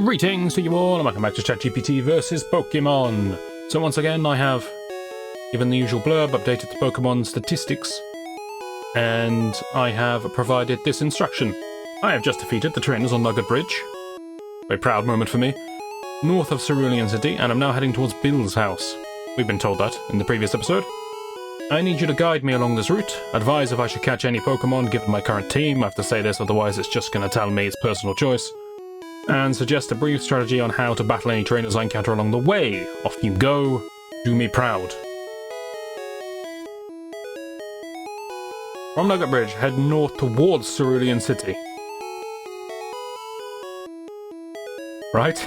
Greetings to you all, and welcome back to ChatGPT versus Pokemon. So once again, I have given the usual blurb, updated the Pokemon statistics, and I have provided this instruction. I have just defeated the trainers on Nugget Bridge. A proud moment for me. North of Cerulean City, and I'm now heading towards Bill's house. We've been told that in the previous episode. I need you to guide me along this route, advise if I should catch any Pokemon given my current team. I have to say this, otherwise it's just going to tell me it's personal choice. And suggest a brief strategy on how to battle any trainers I encounter along the way. Off you go. Do me proud. From Nugget Bridge, head north towards Cerulean City. Right?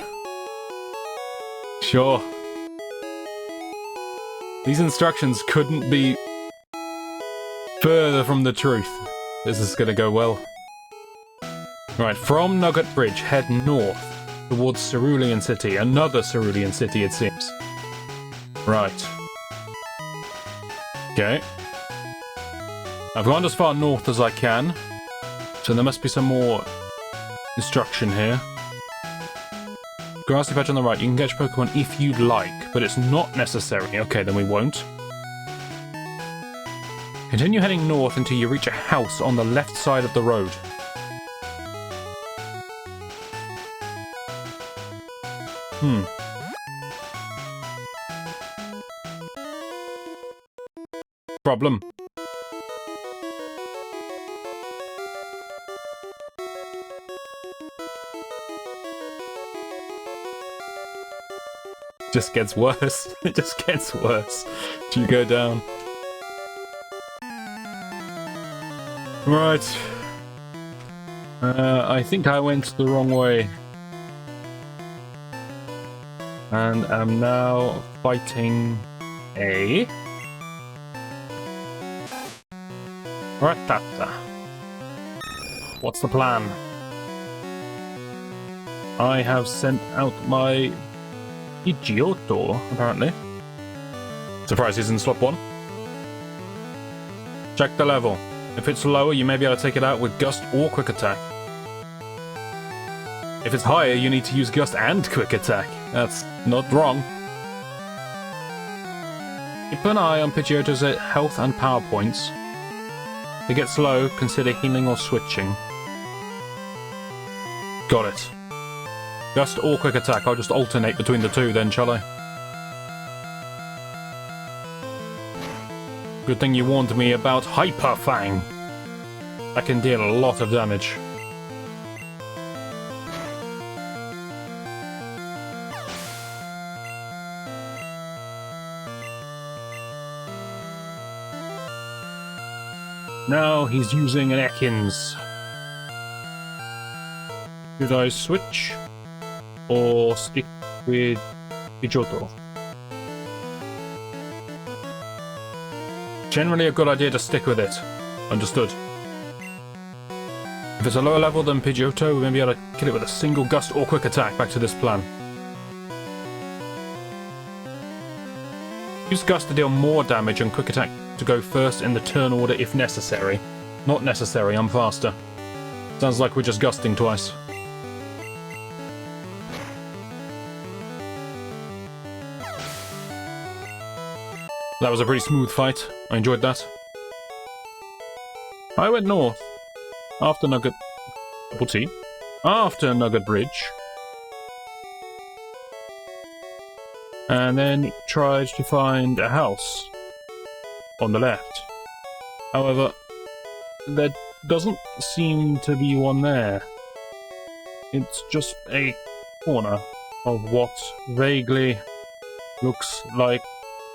Sure. These instructions couldn't be further from the truth. This is gonna go well. Right, from Nugget Bridge, head north towards Cerulean City. Another Cerulean City, it seems. Right. Okay. I've gone as far north as I can, so there must be some more instruction here. Grassy patch on the right. You can catch Pokemon if you'd like, but it's not necessary. Okay, then we won't. Continue heading north until you reach a house on the left side of the road. Problem. Just gets worse. It just gets worse. Do you go down? Right. I think I went the wrong way. And I'm now fighting a Rattata. What's the plan? I have sent out my Pidgeotto, apparently. Surprised he's in slot 1. Check the level. If it's lower, you may be able to take it out with Gust or Quick Attack. If it's higher, you need to use Gust and Quick Attack. That's not wrong. Keep an eye on Pidgeotto's health and power points. If it gets low, consider healing or switching. Got it. Gust or Quick Attack. I'll just alternate between the two then, shall I? Good thing you warned me about Hyper Fang. That can deal a lot of damage. Now he's using an Ekans. Should I switch? Or stick with Pidgeotto? Generally a good idea to stick with it. Understood. If it's a lower level than Pidgeotto, we may be able to kill it with a single Gust or Quick Attack. Back to this plan. Use Gust to deal more damage and Quick Attack to go first in the turn order if necessary. Not necessary, I'm faster. Sounds like we're just gusting twice. That was a pretty smooth fight. I enjoyed that. I went north. After Nugget... Double T. After Nugget Bridge. And then tried to find a house on the left. However, there doesn't seem to be one there. It's just a corner of what vaguely looks like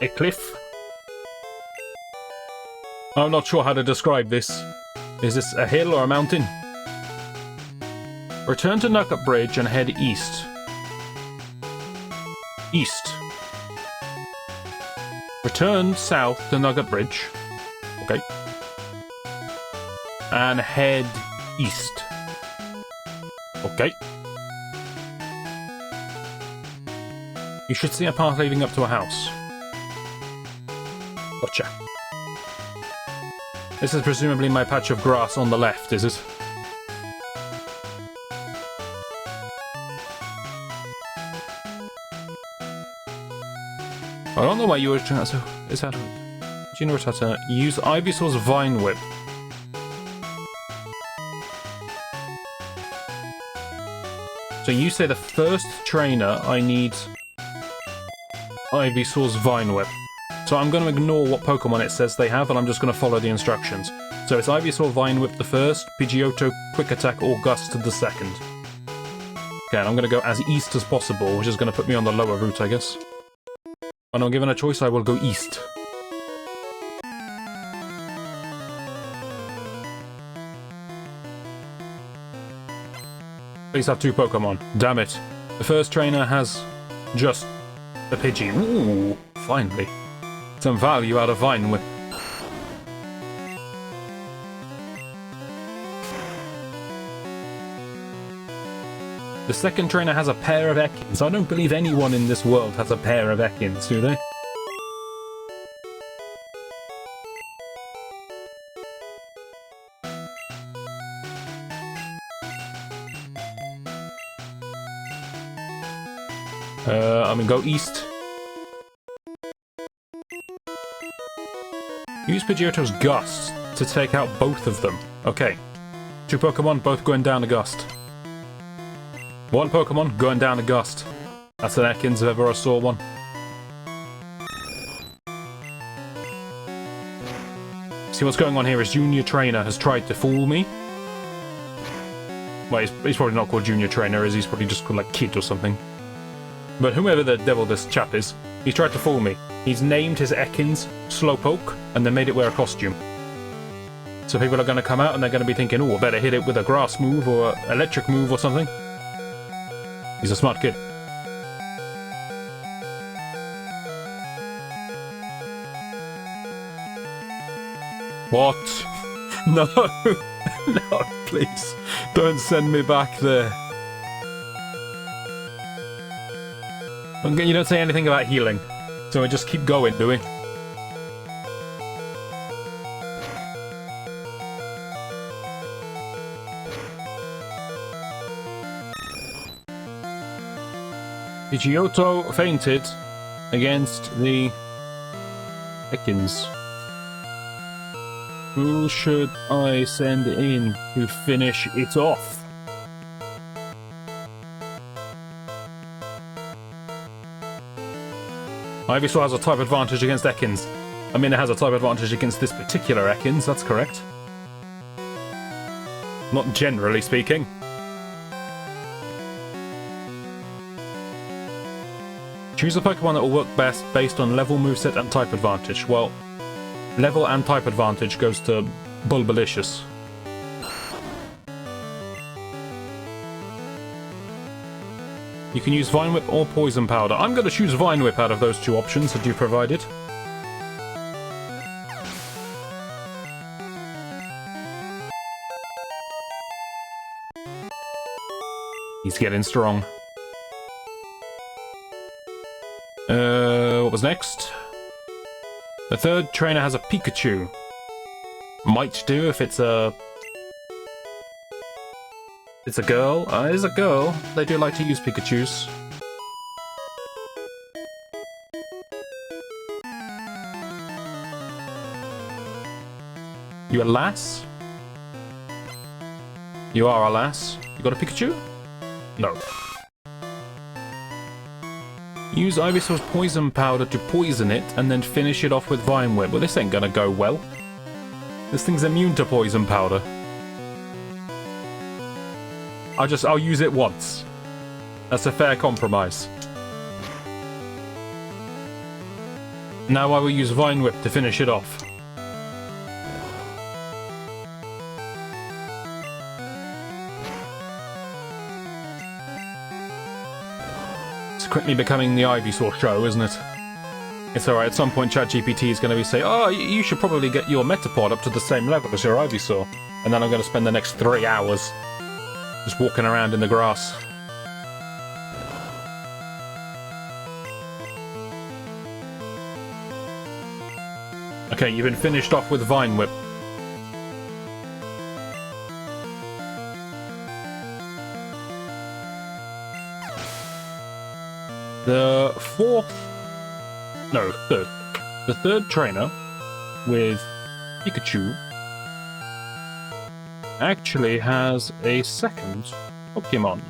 a cliff. I'm not sure how to describe this. Is this a hill or a mountain? Return to Nugget Bridge and head east. East. Return south to Nugget Bridge. Okay. And head east. Okay. You should see a path leading up to a house. Gotcha. This is presumably my patch of grass on the left, is it? I don't know why you were trying to... Is that... Do you know what to use Ivysaur's Vine Whip? So you say the first trainer I need Ivysaur's Vine Whip. So I'm going to ignore what Pokemon it says they have, and I'm just going to follow the instructions. So it's Ivysaur Vine Whip the first, Pidgeotto Quick Attack or Gust the second. Okay, and I'm going to go as east as possible, which is going to put me on the lower route, I guess. When I'm given a choice, I will go east. Please have 2 Pokemon. Damn it. The first trainer has just a Pidgey. Ooh, finally. Some value out of Vine Whip. The second trainer has a pair of Ekans. I don't believe anyone in this world has a pair of Ekans, do they? I'm gonna go east. Use Pidgeotto's Gust to take out both of them. Okay. 2 Pokemon, both going down a Gust. 1 Pokemon going down a Gust. That's an Ekans if ever I saw one. See what's going on here is Junior Trainer has tried to fool me. Well, he's probably not called Junior Trainer, is he? He's probably just called like Kid or something. But whoever the devil this chap is, he's tried to fool me. He's named his Ekans Slowpoke and then made it wear a costume. So people are going to come out and they're going to be thinking, oh, I better hit it with a grass move or an electric move or something. He's a smart kid. What? No! No, please. Don't send me back there. You don't say anything about healing. So we just keep going, do we? Pidgeotto fainted against the Ekans. Who should I send in to finish it off? Ivysaur has a type advantage against Ekans. I mean, it has a type advantage against this particular Ekans, that's correct. Not generally speaking. Choose a Pokemon that will work best based on level, moveset, and type advantage. Well, level and type advantage goes to Bulbalicious. You can use Vine Whip or Poison Powder. I'm going to choose Vine Whip out of those 2 options that you provided. He's getting strong. What was next? The third trainer has a Pikachu. Might do if it's a... It's a girl. It's a girl. They do like to use Pikachus. You a lass? You are a lass. You got a Pikachu? No. Use Ivysaur's Poison Powder to poison it and then finish it off with Vine Whip. Well, this ain't gonna go well. This thing's immune to Poison Powder. I'll use it once. That's a fair compromise. Now I will use Vine Whip to finish it off. It's quickly becoming the Ivysaur show, isn't it? It's alright, at some point ChatGPT is going to be saying, oh, you should probably get your Metapod up to the same level as your Ivysaur. And then I'm going to spend the next 3 hours just walking around in the grass. Okay, you've been finished off with Vine Whip. The 4th No, third. The third trainer with Pikachu actually has a second Pokemon.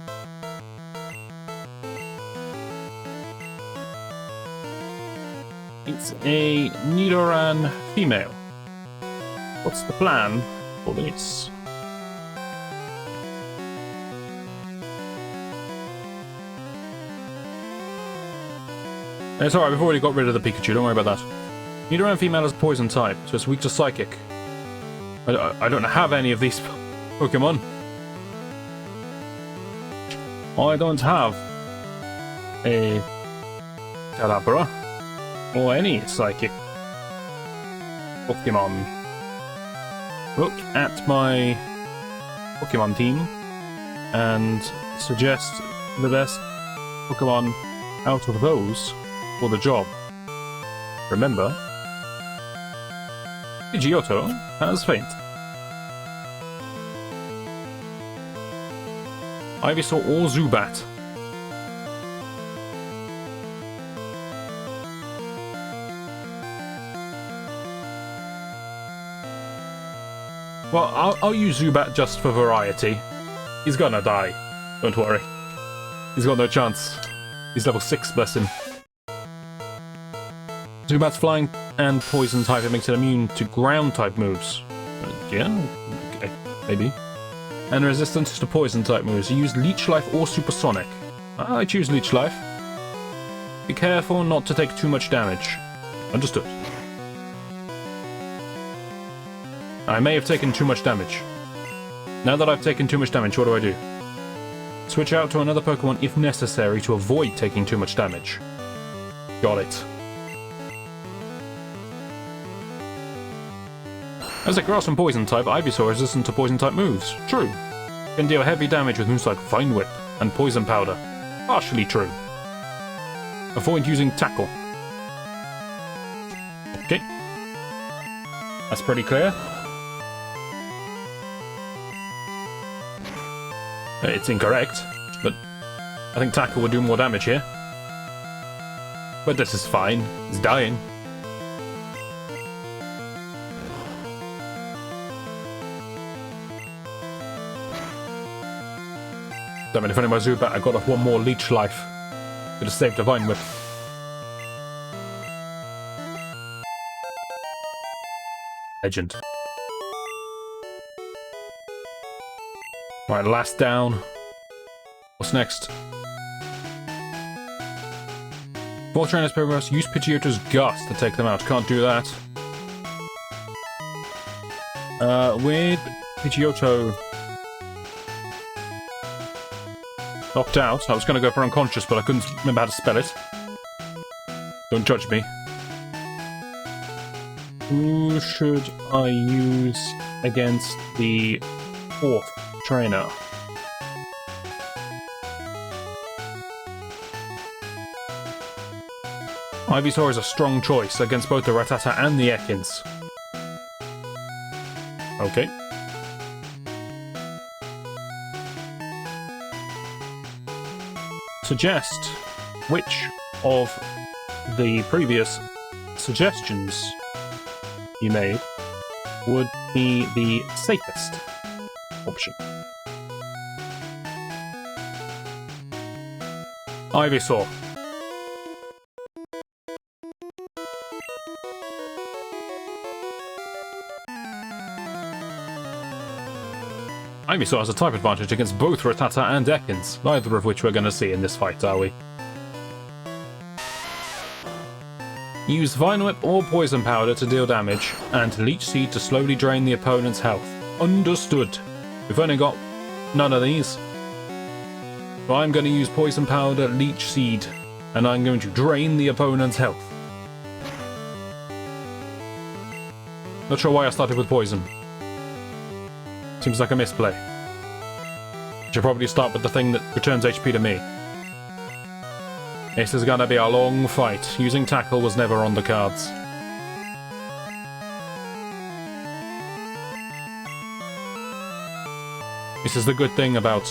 It's a Nidoran female. What's the plan for this? It's alright, we've already got rid of the Pikachu, don't worry about that. Nidoran female is poison type, so it's weak to psychic. I don't have any of these Pokemon. I don't have a Kadabra or any psychic Pokemon. Look at my Pokemon team and suggest the best Pokemon out of those for the job. Remember, Pidgeotto has faint. Ivysaur or Zubat. Well, I'll use Zubat just for variety. He's gonna die. Don't worry. He's got no chance. He's level 6, bless him. Zubat's flying and poison type, it makes it immune to ground type moves. Yeah, okay, maybe. And resistance to poison type moves. You use Leech Life or Supersonic. I choose Leech Life. Be careful not to take too much damage. Understood. I may have taken too much damage. Now that I've taken too much damage, what do I do? Switch out to another Pokemon if necessary to avoid taking too much damage. Got it. As a grass and poison type, Ivysaur is resistant to poison type moves. True. Can deal heavy damage with moves like Vine Whip and Poison Powder. Partially true. Avoid using Tackle. Okay. That's pretty clear. It's incorrect, but I think Tackle would do more damage here. But this is fine. It's dying. I mean, if only my Zubat I got off one more Leech Life. Could have saved a Vine Whip. Legend. Right, last down. What's next? 4 trainers per verse. Use Pidgeotto's Gust to take them out. Can't do that. With Pidgeotto knocked out, I was going to go for unconscious, but I couldn't remember how to spell it. Don't judge me. Who should I use against the 4th trainer? Ivysaur is a strong choice against both the Rattata and the Ekans. Okay. Suggest which of the previous suggestions you made would be the safest option. Ivysaur. Ivysaur has a type advantage against both Rattata and Ekans, neither of which we're going to see in this fight, are we? Use Vine Whip or Poison Powder to deal damage, and Leech Seed to slowly drain the opponent's health. Understood. We've only got none of these. So I'm going to use Poison Powder, Leech Seed, and I'm going to drain the opponent's health. Not sure why I started with Poison. Seems like a misplay. Should probably start with the thing that returns HP to me. This is gonna be a long fight. Using Tackle was never on the cards. This is the good thing about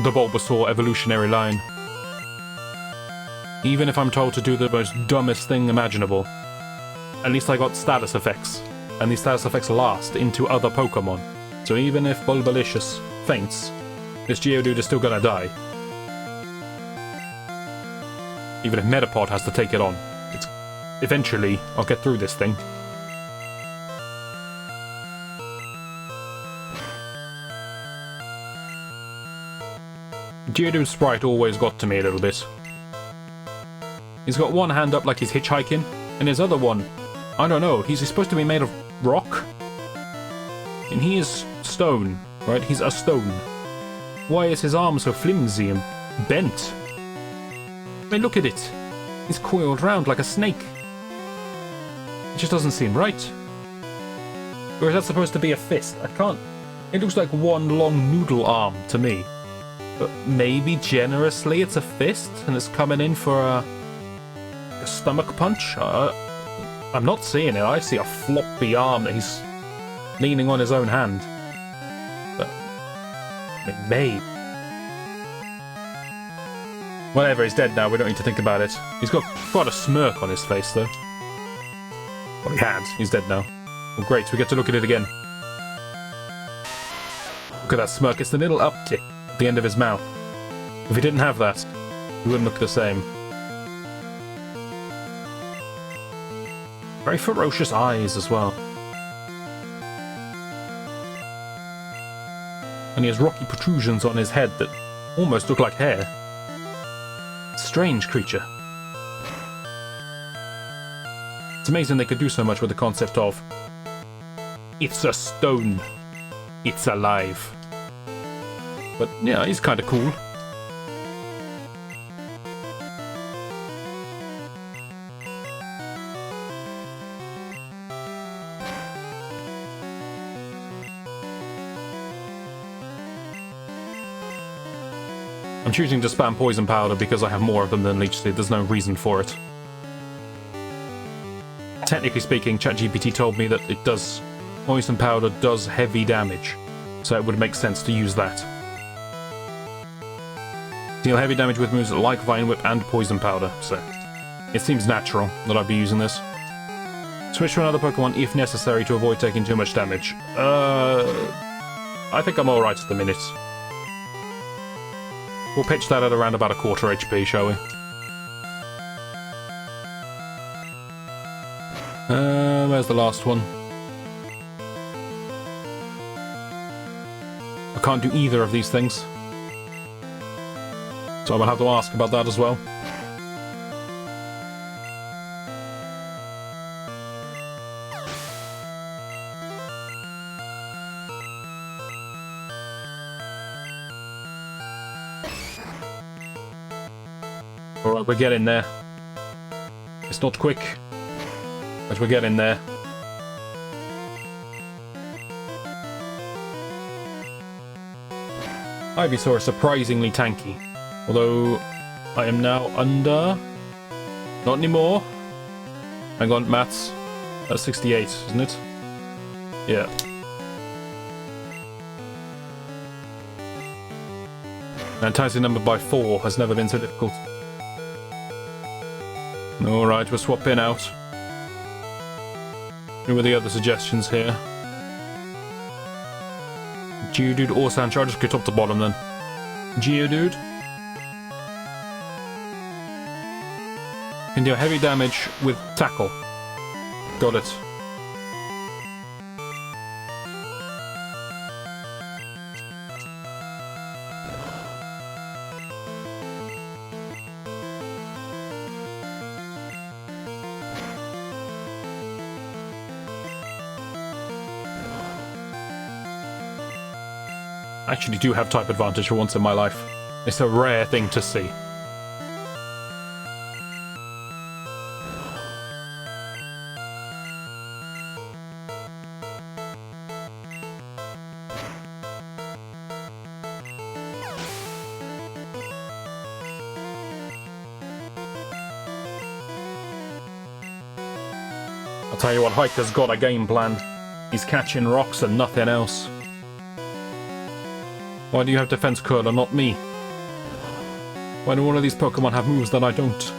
the Bulbasaur evolutionary line. Even if I'm told to do the most dumbest thing imaginable, at least I got status effects. And these status effects last into other Pokemon. So even if Bulbalicious faints, this Geodude is still gonna die. Even if Metapod has to take it on. Eventually, I'll get through this thing. Geodude's sprite always got to me a little bit. He's got one hand up like he's hitchhiking, and his other one, I don't know, he's supposed to be made of rock? And he is stone, right? He's a stone. Why is his arm so flimsy and bent? I mean, look at it. He's coiled round like a snake. It just doesn't seem right. Or is that supposed to be a fist? I can't... It looks like one long noodle arm to me. But maybe generously it's a fist and it's coming in for a stomach punch? I'm not seeing it. I see a floppy arm that he's leaning on his own hand. But it may. Whatever, he's dead now. We don't need to think about it. He's got quite a smirk on his face, though. Well, he had. He's dead now. Well, great. We get to look at it again. Look at that smirk. It's the little uptick at the end of his mouth. If he didn't have that, he wouldn't look the same. Very ferocious eyes as well. And he has rocky protrusions on his head that almost look like hair. Strange creature. It's amazing they could do so much with the concept of it's a stone. It's alive. But yeah, he's kind of cool. I'm choosing to spam Poison Powder because I have more of them than Leech Seed. There's no reason for it. Technically speaking, ChatGPT told me that it does... Poison Powder does heavy damage, so it would make sense to use that. Deal heavy damage with moves like Vine Whip and Poison Powder, so it seems natural that I'd be using this. Switch to another Pokemon if necessary to avoid taking too much damage. I think I'm alright at the minute. We'll pitch that at around about a quarter HP, shall we? Where's the last one? I can't do either of these things. So I will have to ask about that as well. Alright, we're getting there. It's not quick, but we're getting there. Ivysaur is surprisingly tanky. Although, I am now under... Not anymore. Hang on, maths. That's 68, isn't it? Yeah. And times the number by 4 has never been so difficult. Alright, we're swapping out. Who are the other suggestions here? Geodude or Sandshrew? I'll just go top to bottom then. Geodude. Can do heavy damage with Tackle. Got it. I actually do have type advantage for once in my life. It's a rare thing to see. I'll tell you what, Hiker's got a game plan. He's catching rocks and nothing else. Why do you have Defense Curl and not me? Why do all of these Pokemon have moves that I don't?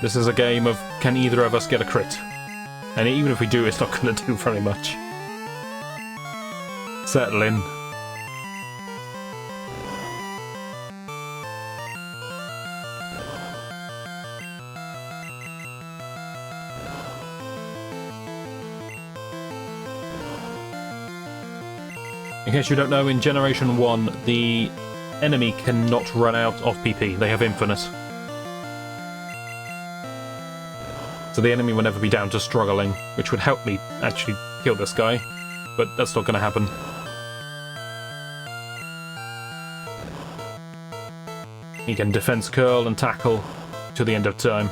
This is a game of, can either of us get a crit? And even if we do, it's not going to do very much. Settle in. In case you don't know, in Generation 1, the enemy cannot run out of PP. They have infinite. So the enemy will never be down to struggling, which would help me actually kill this guy. But that's not going to happen. He can defense curl and tackle to the end of time.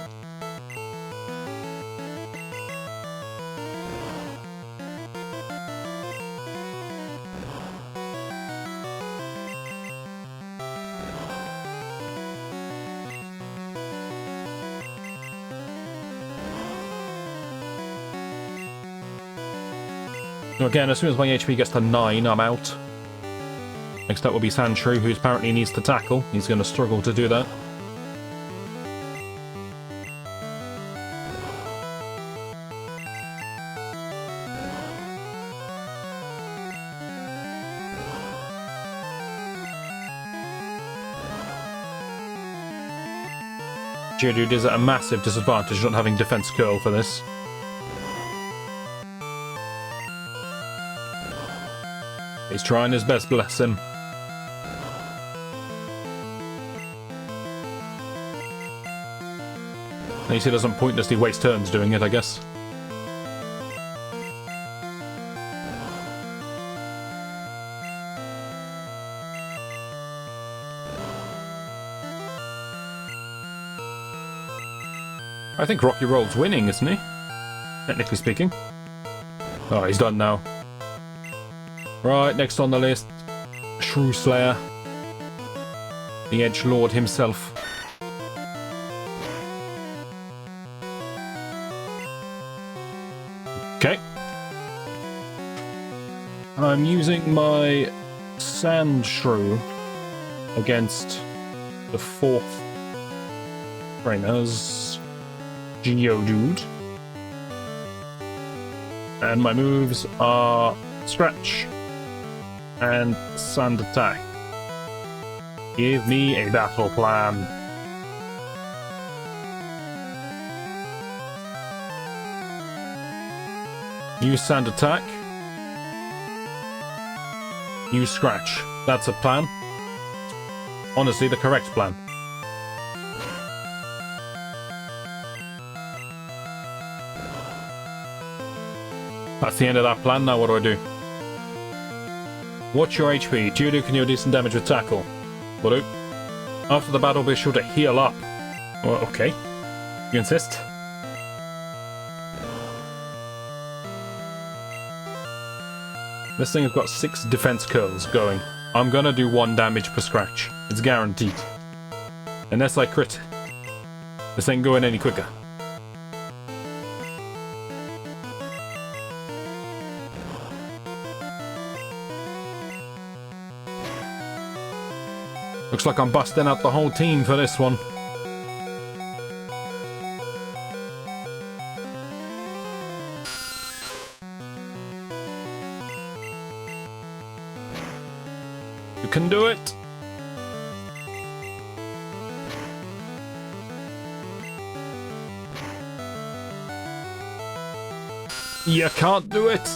Again, as soon as my HP gets to 9, I'm out. Next up will be Sandshrew, who apparently needs to tackle. He's going to struggle to do that. Geodude is at a massive disadvantage not having defense curl for this. He's trying his best, bless him. At least he doesn't pointlessly waste turns doing it, I guess. I think Rocky Roll's winning, isn't he? Technically speaking. Oh, he's done now. Right, next on the list, Shrew Slayer, the Edgelord himself. Okay. I'm using my Sandshrew against the 4th trainer's Geodude. And my moves are Scratch and Sand Attack. Give me a battle plan. Use Sand Attack. Use Scratch. That's a plan. Honestly, the correct plan. That's the end of that plan. Now what do I do? Watch your HP. Geodude can do decent damage with tackle. Will do. After the battle, be sure to heal up. Well, okay. You insist? This thing has got 6 defense curls going. I'm gonna do 1 damage per scratch. It's guaranteed. Unless I crit. This ain't going any quicker. Looks like I'm busting out the whole team for this one. You can do it. You can't do it.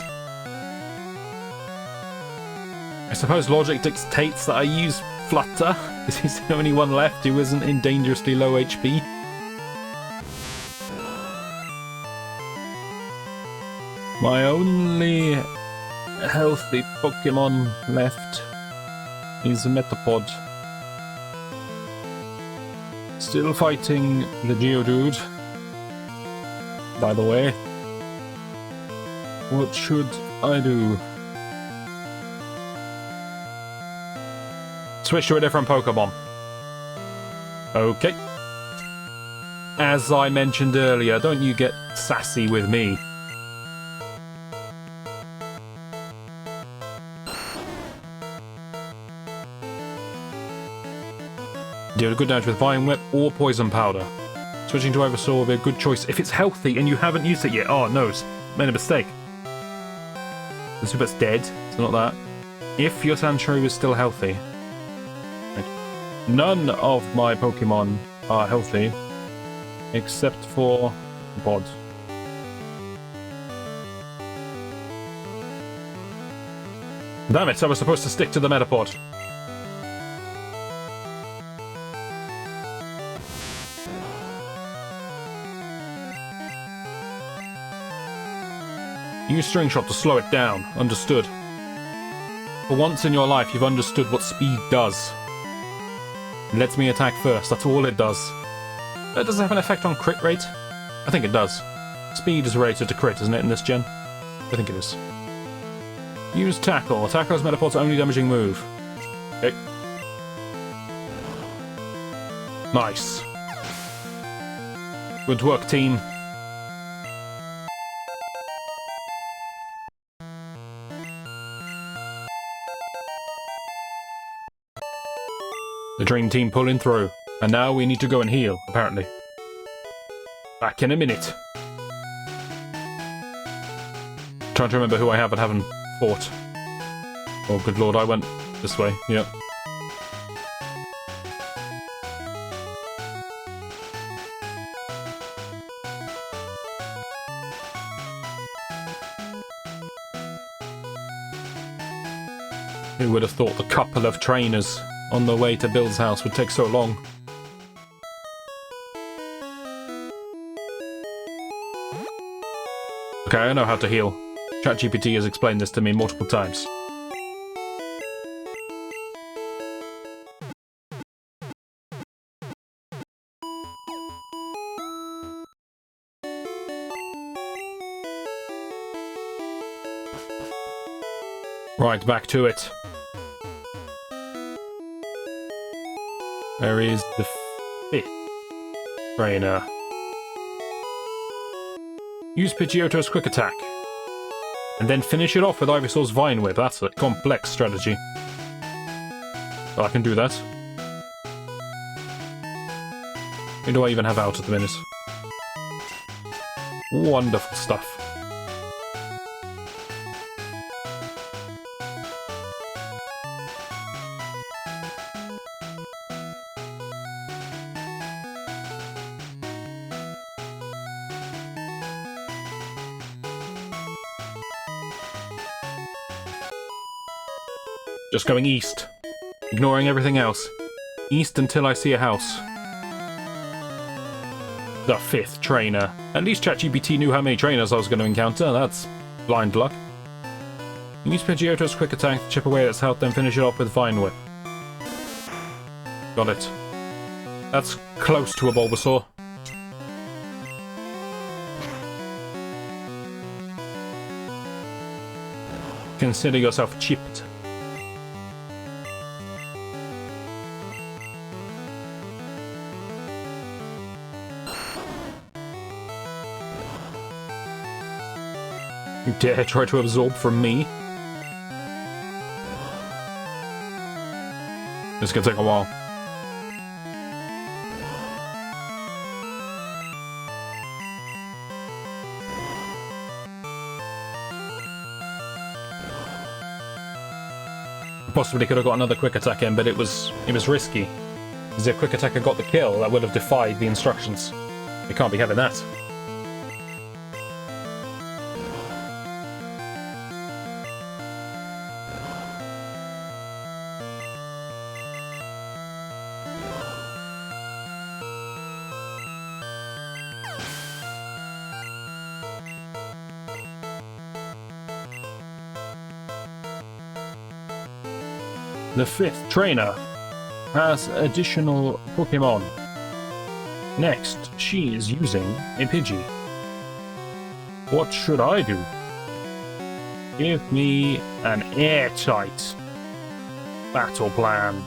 I suppose logic dictates that I use Flutter, because he's the only one left who isn't in dangerously low HP. My only healthy Pokemon left is a Metapod. Still fighting the Geodude, by the way. What should I do? Switch to a different Pokemon. Okay. As I mentioned earlier, don't you get sassy with me. Deal good damage with Vine Whip or Poison Powder. Switching to Ivysaur will be a good choice if it's healthy and you haven't used it yet. Oh, no, it's made a mistake. The Super's dead, so not that. If your Sandshrew is still healthy. None of my Pokemon are healthy, except for Bod. Damn it, I was supposed to stick to the Metapod. Use String Shot to slow it down. Understood. For once in your life, you've understood what speed does. It lets me attack first, that's all it does. Does it have an effect on crit rate? I think it does. Speed is related to crit, isn't it, in this gen? I think it is. Use Tackle. Tackle is Metapod's only damaging move. Okay. Nice. Good work, team. The Dream Team pulling through. And now we need to go and heal, apparently. Back in a minute. Trying to remember who I have and haven't fought. Oh, good lord, I went this way. Yep. Who would have thought the couple of trainers on the way to Bill's house would take so long? Okay, I know how to heal. ChatGPT has explained this to me multiple times. Right, back to it. There is the 5th trainer. Use Pidgeotto's Quick Attack. And then finish it off with Ivysaur's Vine Whip. That's a complex strategy. But I can do that. Who do I even have out at the minute? Wonderful stuff. Just going east. Ignoring everything else. East until I see a house. The 5th trainer. At least ChatGPT knew how many trainers I was going to encounter. That's blind luck. Use Pidgeotto's Quick Attack to chip away at its health, then finish it off with Vine Whip. Got it. That's close to a Bulbasaur. Consider yourself chipped. You dare try to absorb from me? This could take a while. Possibly could have got another quick attack in, but it was risky. Because if quick attack had got the kill, that would have defied the instructions. You can't be having that. The 5th trainer has additional Pokémon. Next, she is using a Pidgey. What should I do? Give me an airtight battle plan.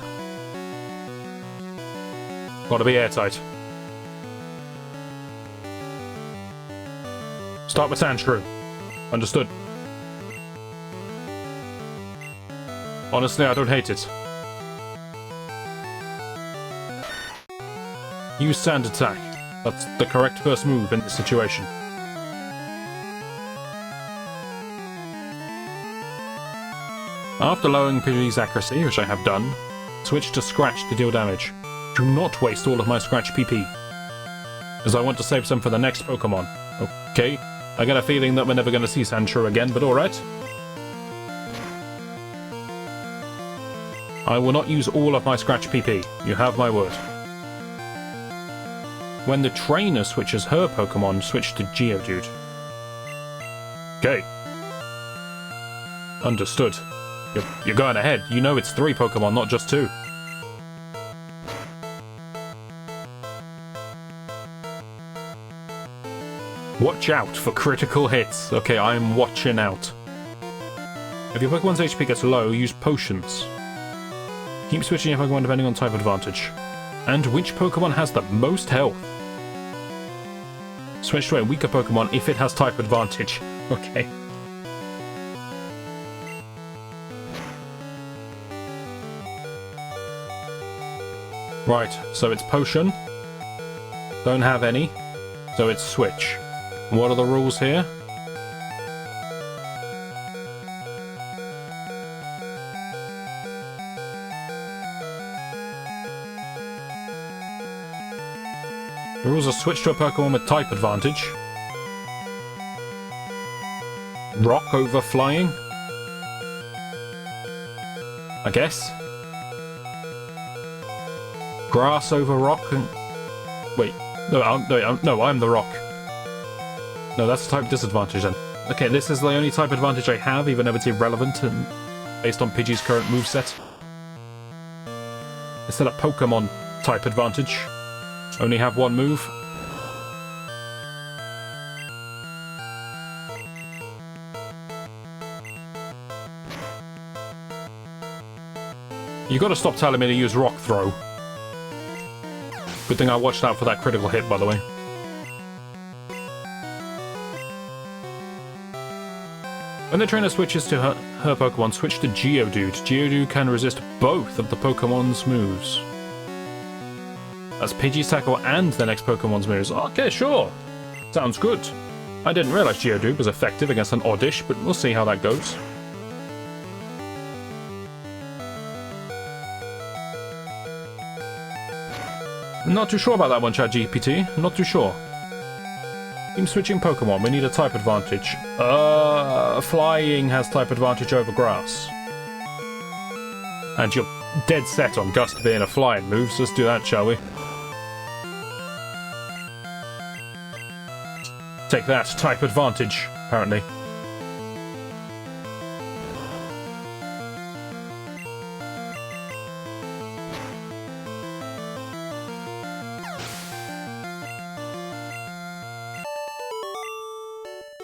Gotta be airtight. Start with Sandshrew. Understood. Honestly, I don't hate it. Use Sand Attack. That's the correct first move in this situation. After lowering Pidgey's accuracy, which I have done, switch to Scratch to deal damage. Do not waste all of my Scratch PP, as I want to save some for the next Pokemon. Okay, I get a feeling that we're never going to see Sandshrew again, but alright. I will not use all of my Scratch PP, you have my word. When the trainer switches her Pokemon, switch to Geodude. Okay. Understood. You're going ahead. You know it's 3 Pokemon, not just 2. Watch out for critical hits. Okay, I'm watching out. If your Pokemon's HP gets low, use potions. Keep switching your Pokemon depending on type advantage. And which Pokemon has the most health? Switch to a weaker Pokemon if it has type advantage. Okay. Right, so it's potion. Don't have any. So it's switch. What are the rules here? The rules are switch to a Pokemon with type advantage. Rock over flying. I guess. Grass over rock and... Wait. No, I'm the rock. No, that's a type disadvantage then. Okay, this is the only type advantage I have, even though it's irrelevant and based on Pidgey's current moveset. Instead of Pokemon type advantage. Only have one move. You gotta stop telling me to use Rock Throw. Good thing I watched out for that critical hit, by the way. When the trainer switches to her Pokemon, switch to Geodude. Geodude can resist both of the Pokemon's moves. That's Pidgey's tackle and the next Pokemon's moves. Okay, sure. Sounds good. I didn't realize Geodude was effective against an Oddish, but we'll see how that goes. Not too sure about that one, ChatGPT. Not too sure. Keep switching Pokemon. We need a type advantage. Flying has type advantage over grass. And you're dead set on Gust being a flying move, so let's do that, shall we? Take that, type advantage, apparently.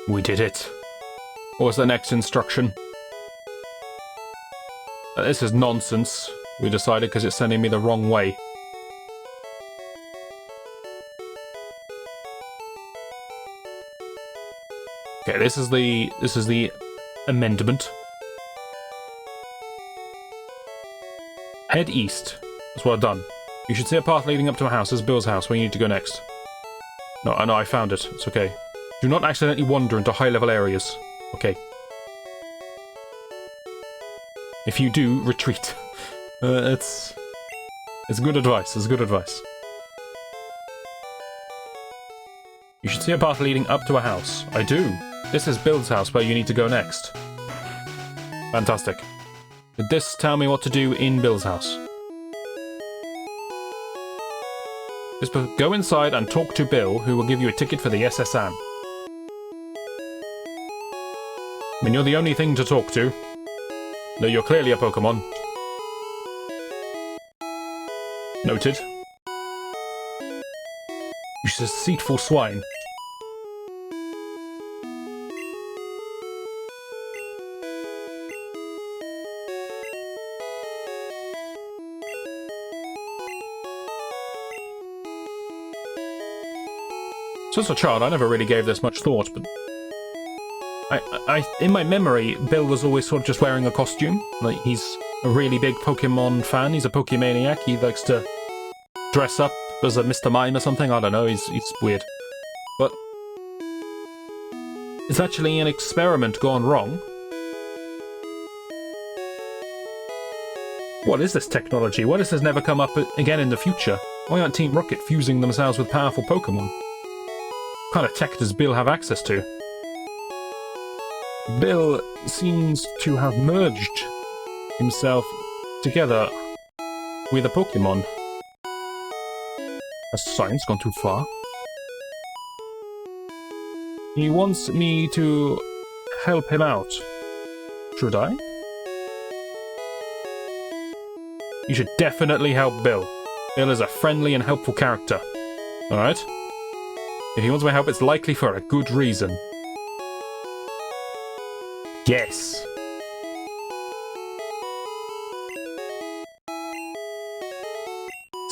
We did it. What was the next instruction? This is nonsense, we decided, because it's sending me the wrong way. Okay, this is the amendment. Head east. That's what I've done. You should see a path leading up to a house. This is Bill's house. Where you need to go next. No, I know, I found it. It's okay. Do not accidentally wander into high-level areas. Okay. If you do, retreat. It's good advice. It's good advice. You should see a path leading up to a house. I do. This is Bill's house where you need to go next. Fantastic. Did this tell me what to do in Bill's house? Just go inside and talk to Bill, who will give you a ticket for the SS Am. I mean, you're the only thing to talk to. No, you're clearly a Pokemon. Noted. You deceitful swine. So as a child, I never really gave this much thought, but in my memory, Bill was always sort of just wearing a costume. Like, he's a really big Pokemon fan. He's a Pokemaniac. He likes to dress up as a Mr. Mime or something. I don't know, he's weird. But it's actually an experiment gone wrong. What is this technology? Why does this never come up again in the future? Why aren't Team Rocket fusing themselves with powerful Pokémon? What kind of tech does Bill have access to? Bill seems to have merged himself together with a Pokémon. Has science gone too far? He wants me to help him out. Should I? You should definitely help Bill. Bill is a friendly and helpful character. Alright? If he wants my help, it's likely for a good reason. Yes.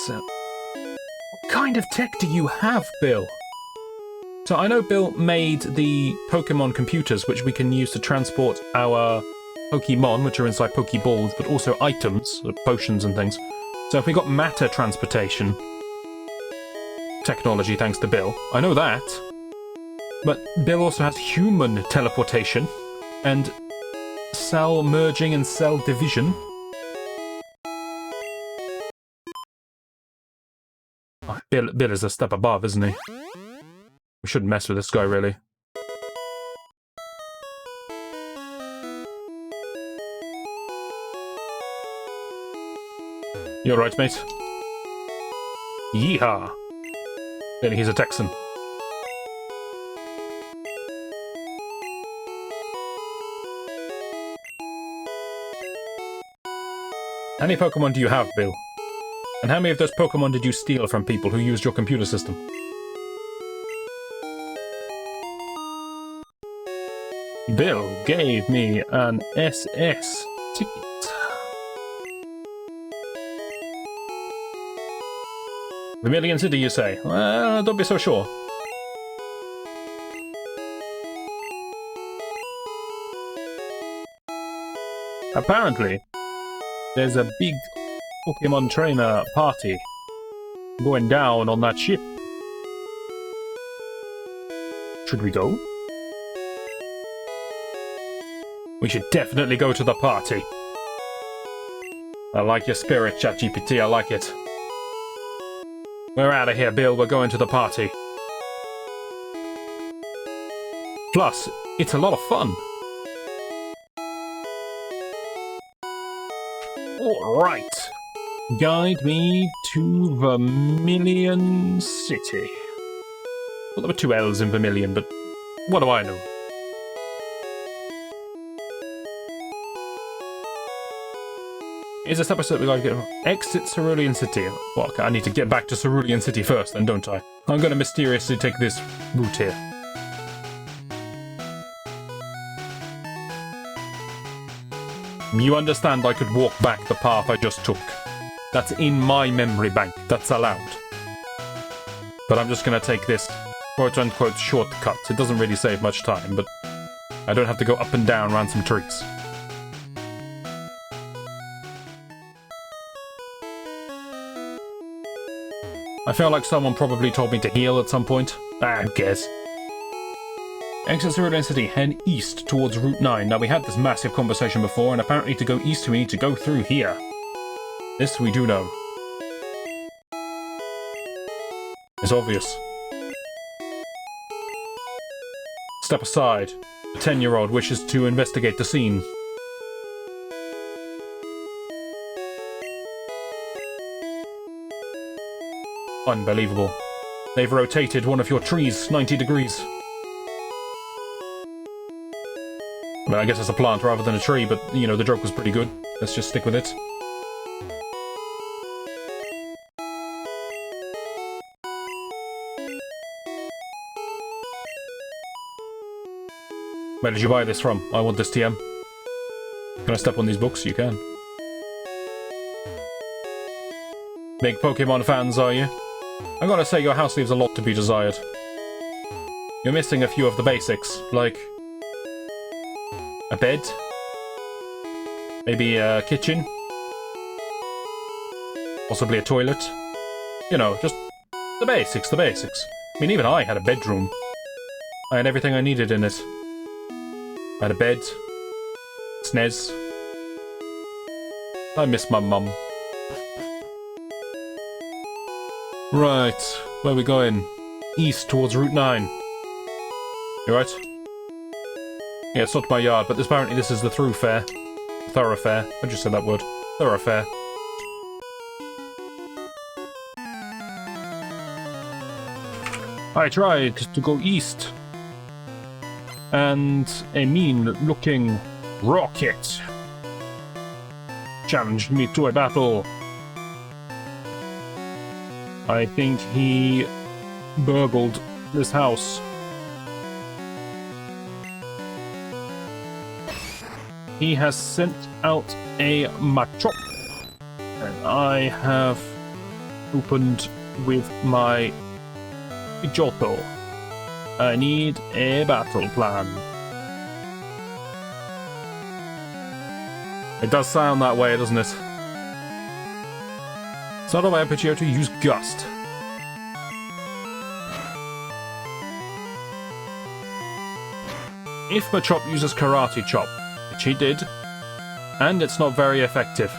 So, what kind of tech do you have, Bill? So I know Bill made the Pokemon computers, which we can use to transport our Pokemon, which are inside Pokeballs, but also items, potions and things. So if we got matter transportation technology thanks to Bill, I know that. But Bill also has human teleportation and cell merging and cell division. Oh, Bill is a step above, isn't he? We shouldn't mess with this guy, really. You alright, mate? Yeehaw! Clearly he's a Texan. How many Pokemon do you have, Bill? And how many of those Pokemon did you steal from people who used your computer system? Bill gave me an SS ticket. Vermilion City, you say? Well, don't be so sure. Apparently, there's a big Pokemon trainer party going down on that ship. Should we go? We should definitely go to the party. I like your spirit, ChatGPT, I like it. We're out of here, Bill. We're going to the party. Plus, it's a lot of fun. Alright. Guide me to Vermilion City. Well, there were 2 L's in Vermilion, but what do I know? Is this episode we gotta get exit Cerulean City? Well, I need to get back to Cerulean City first, then, don't I? I'm gonna mysteriously take this route here. You understand I could walk back the path I just took. That's in my memory bank. That's allowed. But I'm just gonna take this quote-unquote shortcut. It doesn't really save much time, but I don't have to go up and down around some trees. I feel like someone probably told me to heal at some point. Who cares? Exit Cerulean City, head east towards Route 9. Now, we had this massive conversation before, and apparently to go east we need to go through here. This we do know. It's obvious. Step aside. The 10-year-old wishes to investigate the scene. Unbelievable. They've rotated one of your trees 90 degrees. I mean, I guess it's a plant rather than a tree, but, you know, the joke was pretty good. Let's just stick with it. Where did you buy this from? I want this TM. Can I step on these books? You can. Big Pokemon fans, are you? I gotta say, your house leaves a lot to be desired. You're missing a few of the basics, like a bed, maybe a kitchen, possibly a toilet. You know, just The basics, the basics. I mean, even I had a bedroom. I had everything I needed in it. I had a bed. SNES. I miss my mum. Right, where are we going? East towards Route 9. You right? Yeah, it's not my yard, but apparently this is the thoroughfare. Thoroughfare. I just said that word. Thoroughfare. I tried to go east. And a mean-looking rocket challenged me to a battle. I think he burgled this house. He has sent out a Machop, and I have opened with my Pidgeotto. I need a battle plan. It does sound that way, doesn't it? Start off by Pidgeotto, use Gust. If Machop uses Karate Chop, which he did, and it's not very effective.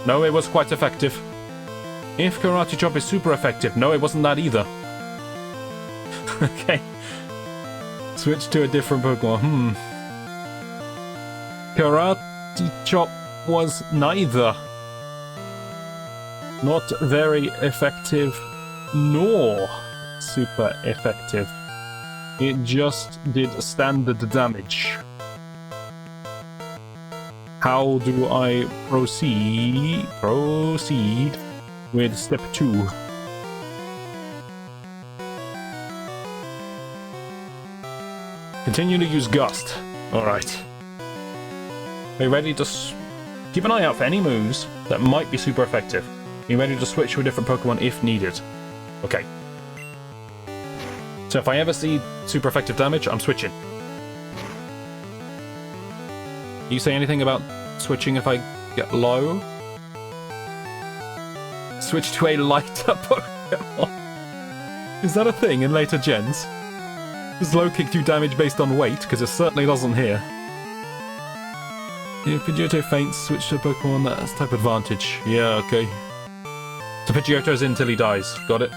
No, it was quite effective. If Karate Chop is super effective, no, it wasn't that either. Okay. Switch to a different Pokemon. Karate Chop was neither. Not very effective, nor super effective. It just did standard damage. How do I proceed? Proceed with step 2. Continue to use Gust. Alright. Are you ready to keep an eye out for any moves that might be super effective? Are you ready to switch to a different Pokemon if needed? Okay. So if I ever see super effective damage, I'm switching. You say anything about switching if I get low? Switch to a lighter Pokemon. Is that a thing in later gens? Does low kick do damage based on weight? Because it certainly doesn't here. If Pidgeotto faints, switch to a Pokemon that has type advantage. Yeah, okay. So Pidgeotto's in till he dies. Got it?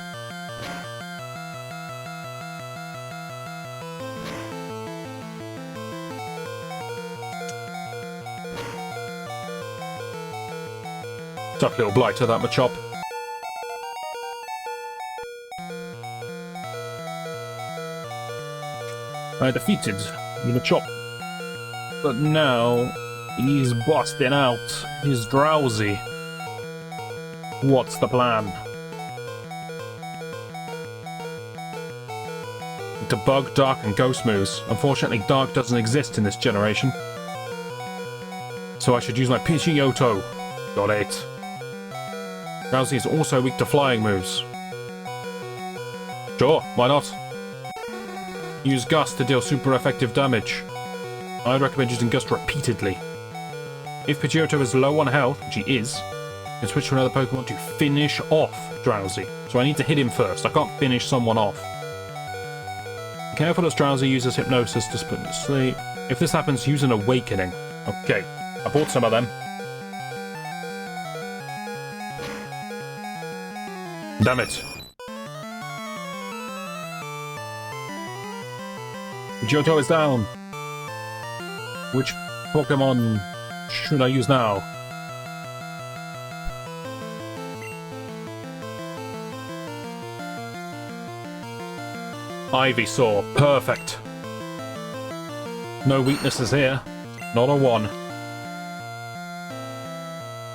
Tough little blighter, that Machop. I defeated Machop. But now he's busting out. He's drowsy. What's the plan? To Bug, Dark, and Ghost moves. Unfortunately, Dark doesn't exist in this generation. So I should use my Pidgeotto. Got it. Drowsy is also weak to flying moves. Sure, why not? Use Gust to deal super effective damage. I'd recommend using Gust repeatedly. If Pidgeotto is low on health, which he is, then switch to another Pokemon to finish off Drowsy. So I need to hit him first. I can't finish someone off. Be careful as Drowsy uses Hypnosis to put him to sleep. If this happens, use an Awakening. Okay, I bought some of them. Damn it. Johto is down. Which Pokemon should I use now? Ivysaur. Perfect. No weaknesses here. Not a 1.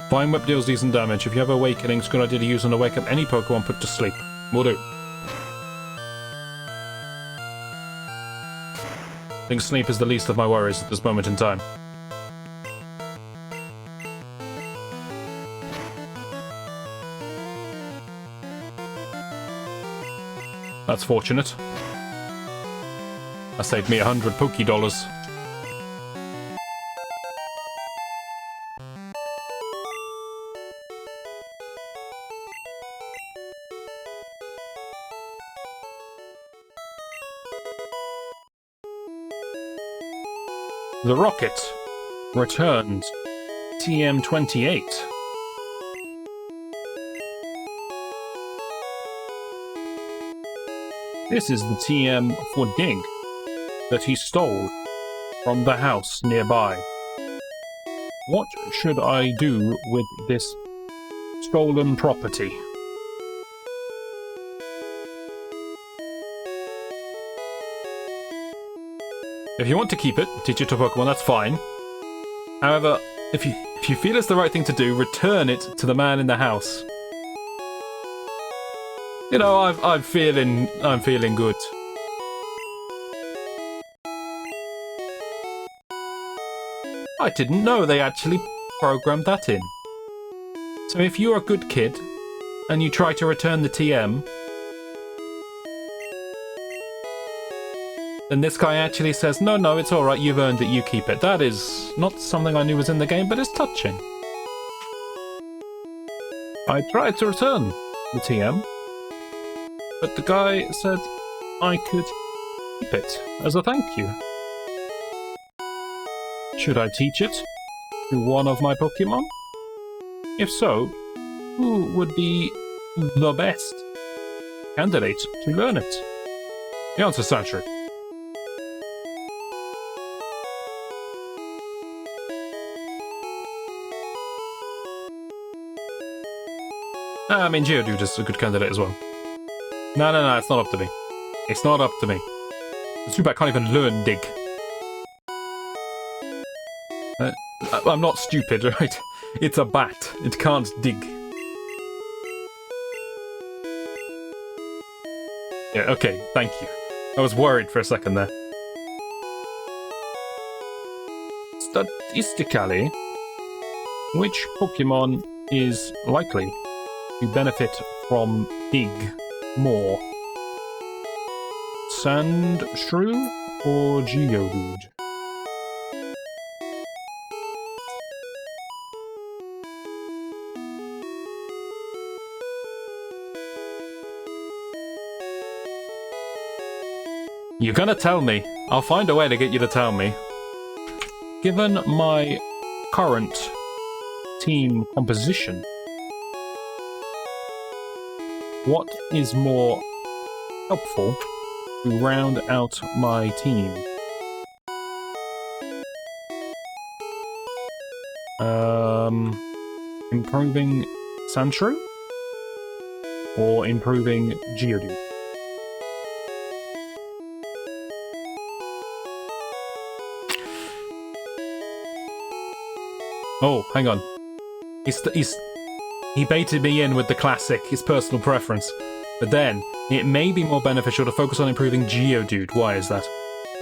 Vine Whip deals decent damage. If you have Awakening, it's a good idea to use an Awake Up any Pokemon put to sleep. Will do. I think sleep is the least of my worries at this moment in time. That's fortunate. That saved me 100 Poké-dollars. The rocket returned TM28. This is the TM for Dig that he stole from the house nearby. What should I do with this stolen property? If you want to keep it, teach it to Pokemon, that's fine. However, if you feel it's the right thing to do, return it to the man in the house. You know, I'm feeling good. I didn't know they actually programmed that in. So if you're a good kid and you try to return the TM, then this guy actually says, no, it's alright, you've earned it, you keep it. That is not something I knew was in the game, but it's touching. I tried to return the TM, but the guy said I could keep it as a thank you. Should I teach it to one of my Pokemon? If so, who would be the best candidate to learn it? The answer is Sandshrew. I mean, Geodude is a good candidate as well. No, it's not up to me. It's not up to me. The Zubat can't even learn Dig. I'm not stupid, right? It's a bat. It can't dig. Yeah, okay, thank you. I was worried for a second there. Statistically, which Pokemon is likely to benefit from Dig more? Sandshrew or Geodude? You're gonna tell me. I'll find a way to get you to tell me. Given my current team composition, what is more helpful to round out my team? Improving Sandshrew? Or improving Geodude? Oh, hang on. He baited me in with the classic, his personal preference. But then, it may be more beneficial to focus on improving Geodude. Why is that?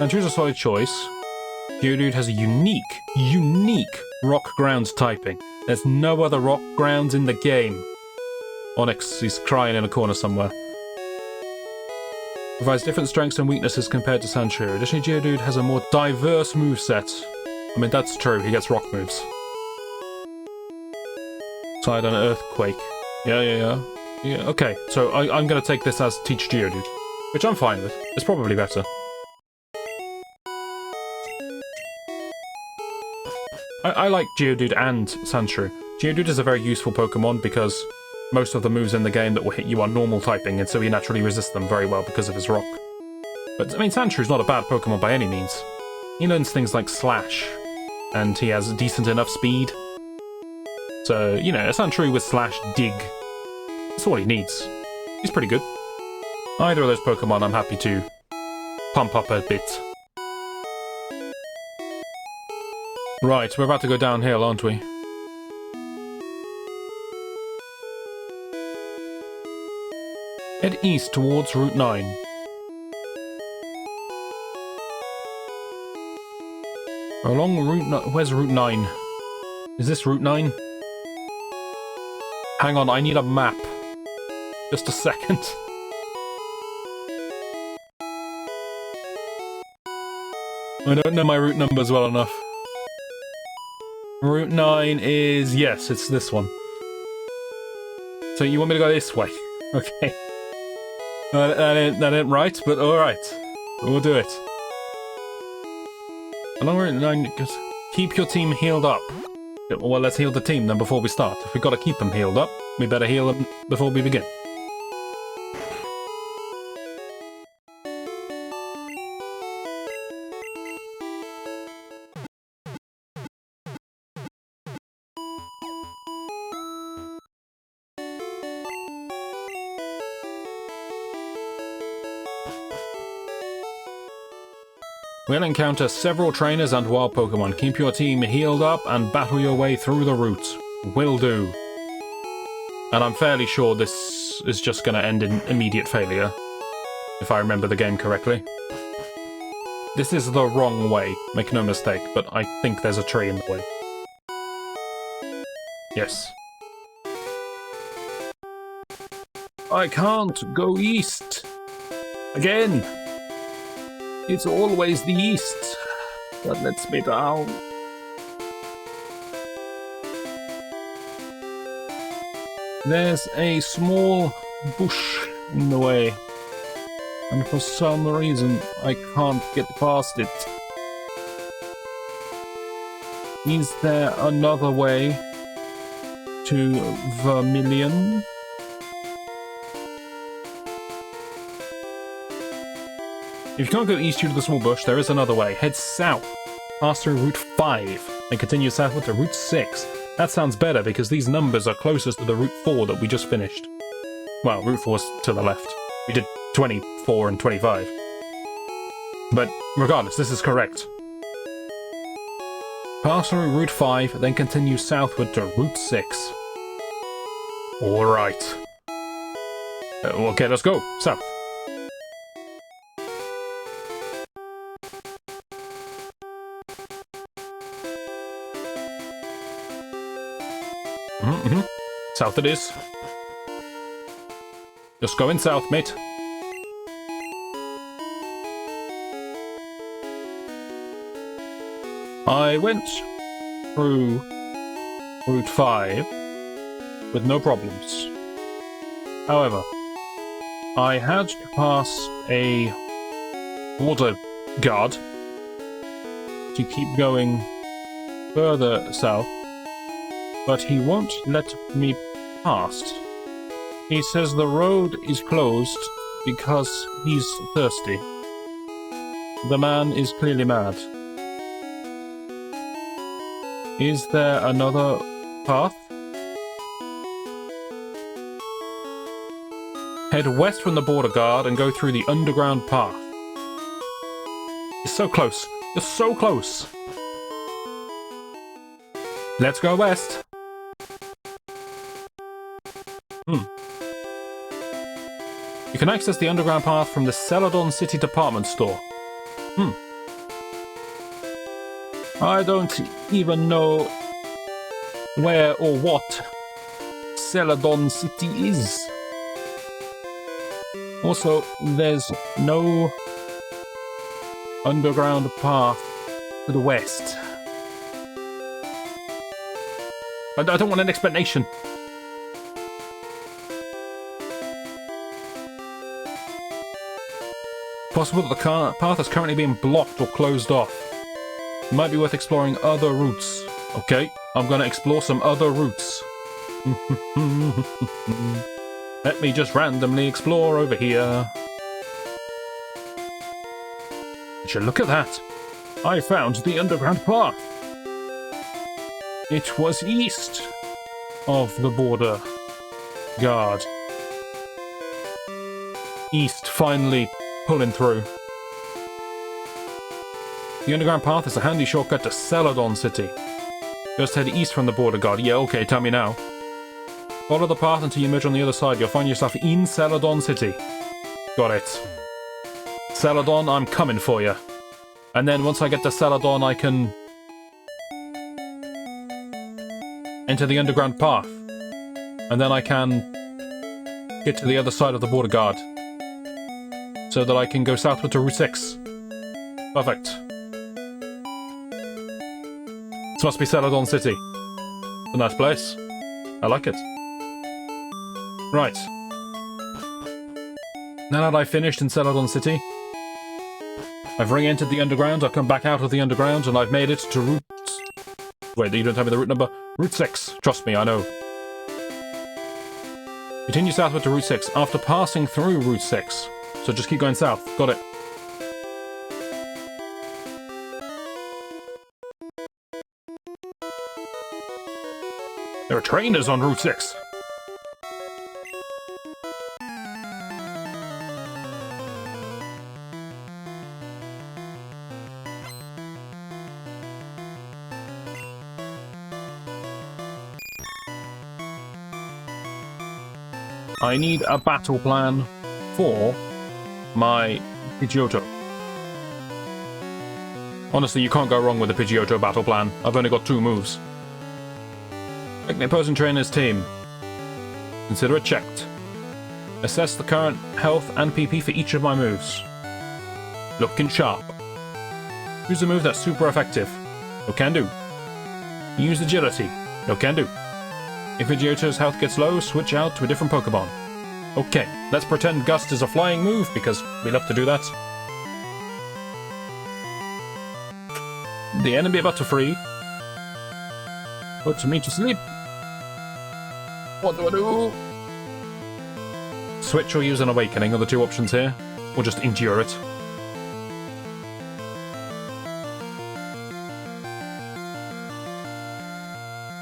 Sandshrew is a solid choice. Geodude has a unique rock ground typing. There's no other rock grounds in the game. Onyx is crying in a corner somewhere. Provides different strengths and weaknesses compared to Sandshrew. Additionally, Geodude has a more diverse moveset. I mean, that's true, he gets rock moves. Side on Earthquake. Yeah, okay, so I'm going to take this as Teach Geodude, which I'm fine with. It's probably better. I like Geodude and Sandshrew. Geodude is a very useful Pokemon because most of the moves in the game that will hit you are normal typing, and so he naturally resists them very well because of his rock. But, I mean, Sandshrew's not a bad Pokemon by any means. He learns things like Slash, and he has decent enough speed. So, you know, a Sandshrew with Slash, Dig, that's all he needs. He's pretty good. Either of those Pokemon I'm happy to pump up a bit. Right, we're about to go downhill, aren't we? Head east towards Route 9. Along Route 9... Where's Route 9? Is this Route 9? Hang on, I need a map. Just a second. I don't know my route numbers well enough. Route 9 is... yes, it's this one. So you want me to go this way? Okay. That ain't right, but alright. We'll do it. Keep your team healed up. Well, let's heal the team then before we start. If we've got to keep them healed up, we better heal them before we begin. We'll encounter several trainers and wild Pokemon. Keep your team healed up and battle your way through the route. Will do. And I'm fairly sure this is just going to end in immediate failure, if I remember the game correctly. This is the wrong way, make no mistake, but I think there's a tree in the way. Yes. I can't go east. Again. It's always the east that lets me down. There's a small bush in the way, and for some reason I can't get past it. Is there another way to Vermilion? If you can't go east due to the small bush, there is another way. Head south, pass through Route 5, and continue southward to Route 6. That sounds better because these numbers are closest to the Route 4 that we just finished. Well, Route 4's to the left. We did 24 and 25. But regardless, this is correct. Pass through Route 5, then continue southward to Route 6. Alright. Okay, let's go. South. South it is. Just going south, mate. I went through Route 5 with no problems. However, I had to pass a border guard to keep going further south, but he won't let me past. He says the road is closed because he's thirsty. The man is clearly mad. Is there another path? Head west from the border guard and go through the underground path. You're so close. You're so close. Let's go west. You can access the underground path from the Celadon City department store. I don't even know where or what Celadon City is. Also, there's no underground path to the west. I don't want an explanation. Possible that the path is currently being blocked or closed off. It might be worth exploring other routes. Okay, I'm going to explore some other routes. Let me just randomly explore over here. Would you look at that? I found the underground path. It was east of the border guard. East, finally pulling through. The underground path is a handy shortcut to Celadon City. Just head east from the border guard. Yeah, okay, tell me now. Follow the path until you emerge on the other side. You'll find yourself in Celadon City. Got it. Celadon, I'm coming for you. And then once I get to Celadon, I can enter the underground path. And then I can get to the other side of the border guard, so that I can go southward to Route 6. Perfect. This must be Celadon City. It's a nice place. I like it. Right. Now that I've finished in Celadon City, I've re-entered the underground, I've come back out of the underground, and I've made it to Route... Wait, you don't tell me the route number? Route 6. Trust me, I know. Continue southward to Route 6, after passing through Route 6. So just keep going south. Got it. There are trainers on Route 6. I need a battle plan for my Pidgeotto. Honestly, you can't go wrong with a Pidgeotto battle plan. I've only got 2 moves. Check the opposing trainer's team. Consider it checked. Assess the current health and PP for each of my moves. Looking sharp. Use a move that's super effective. No can do. Use agility. No can do. If Pidgeotto's health gets low, switch out to a different Pokemon. Okay, let's pretend Gust is a flying move, because we love to do that. The enemy Butterfree puts me to sleep. What do I do? Switch or use an Awakening are the 2 options here, or just endure it.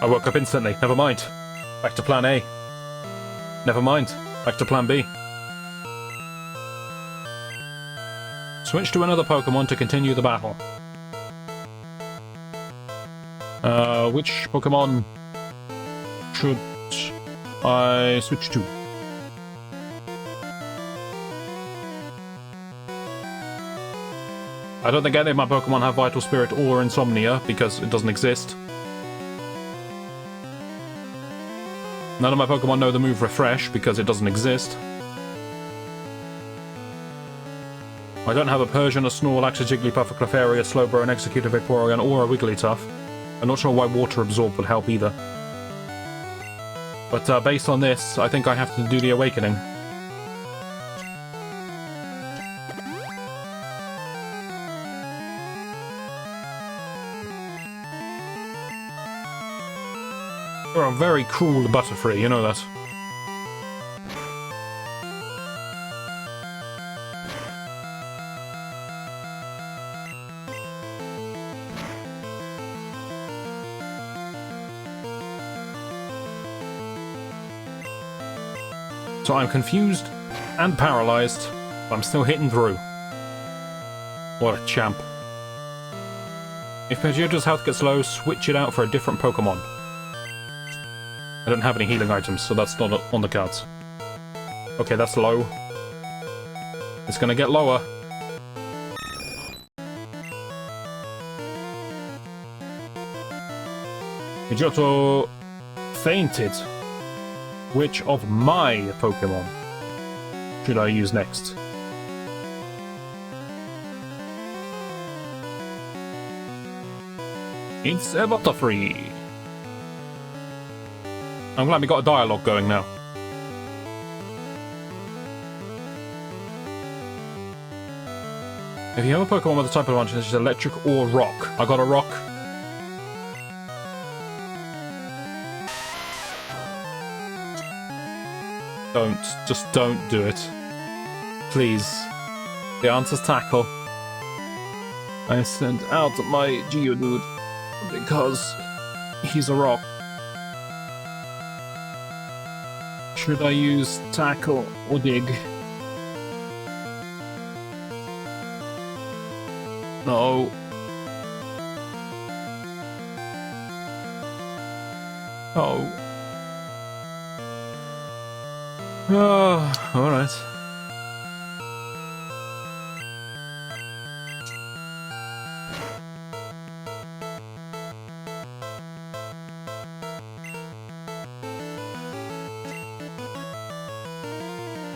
I woke up instantly, never mind. Back to plan A. Never mind. Back to plan B. Switch to another Pokemon to continue the battle. Which Pokemon should I switch to? I don't think any of my Pokemon have Vital Spirit or Insomnia, because it doesn't exist. None of my Pokemon know the move Refresh, because it doesn't exist. I don't have a Persian, a Snorlax, a Jigglypuff, a Clefairy, a Slowbro, an Executor, Vaporeon, or a Wigglytuff. I'm not sure why Water Absorb would help either. But based on this, I think I have to do the Awakening. You're a very cruel Butterfree, you know that. So I'm confused and paralyzed, but I'm still hitting through. What a champ. If Pidgeotto's health gets low, switch it out for a different Pokemon. I don't have any healing items, so that's not on the cards. Okay, that's low. It's gonna get lower. Pidgeotto fainted. Which of my Pokemon should I use next? It's a Butterfree. I'm glad we got a dialogue going now. If you have a Pokemon with a type advantage, it's electric or rock. I got a rock. Just don't do it. Please. The answer's tackle. I sent out my Geodude because he's a rock. Should I use tackle or dig? No. Oh. Oh, alright.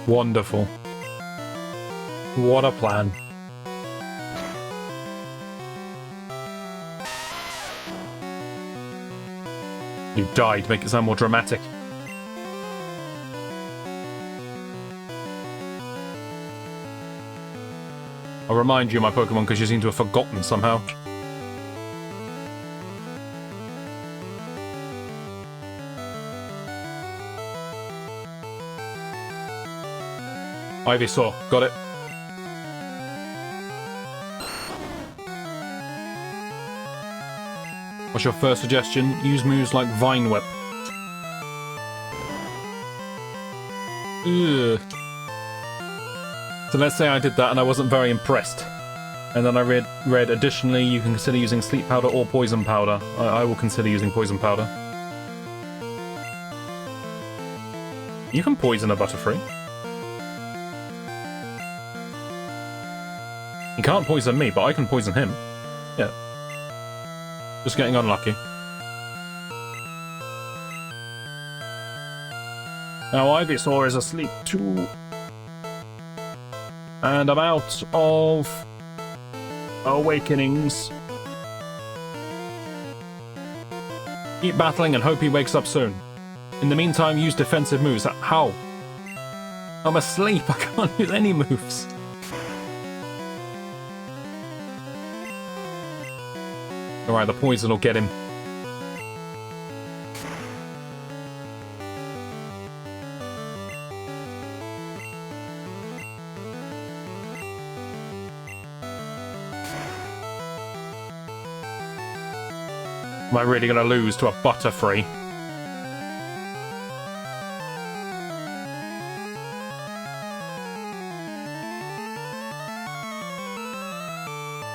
Wonderful. What a plan. You died, make it sound more dramatic. I'll remind you, my Pokemon, because you seem to have forgotten somehow. Ivysaur, got it. What's your first suggestion? Use moves like Vine Whip. Ugh. So let's say I did that and I wasn't very impressed. And then I read additionally you can consider using Sleep Powder or Poison Powder. I will consider using Poison Powder. You can poison a Butterfree. He can't poison me, but I can poison him. Yeah. Just getting unlucky. Now Ivysaur is asleep too. And I'm out of awakenings. Keep battling and hope he wakes up soon. In the meantime, use defensive moves. How? I'm asleep, I can't use any moves. Alright, the poison will get him. Am I really gonna lose to a Butterfree?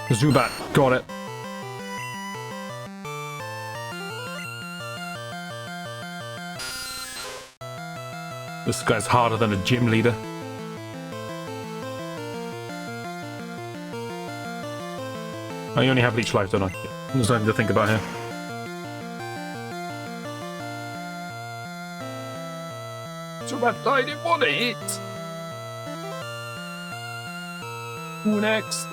Zubat, got it. This guy's harder than a gym leader. I only have Leech Life, don't I? There's nothing to think about here. Zubat died in one hit! Who next?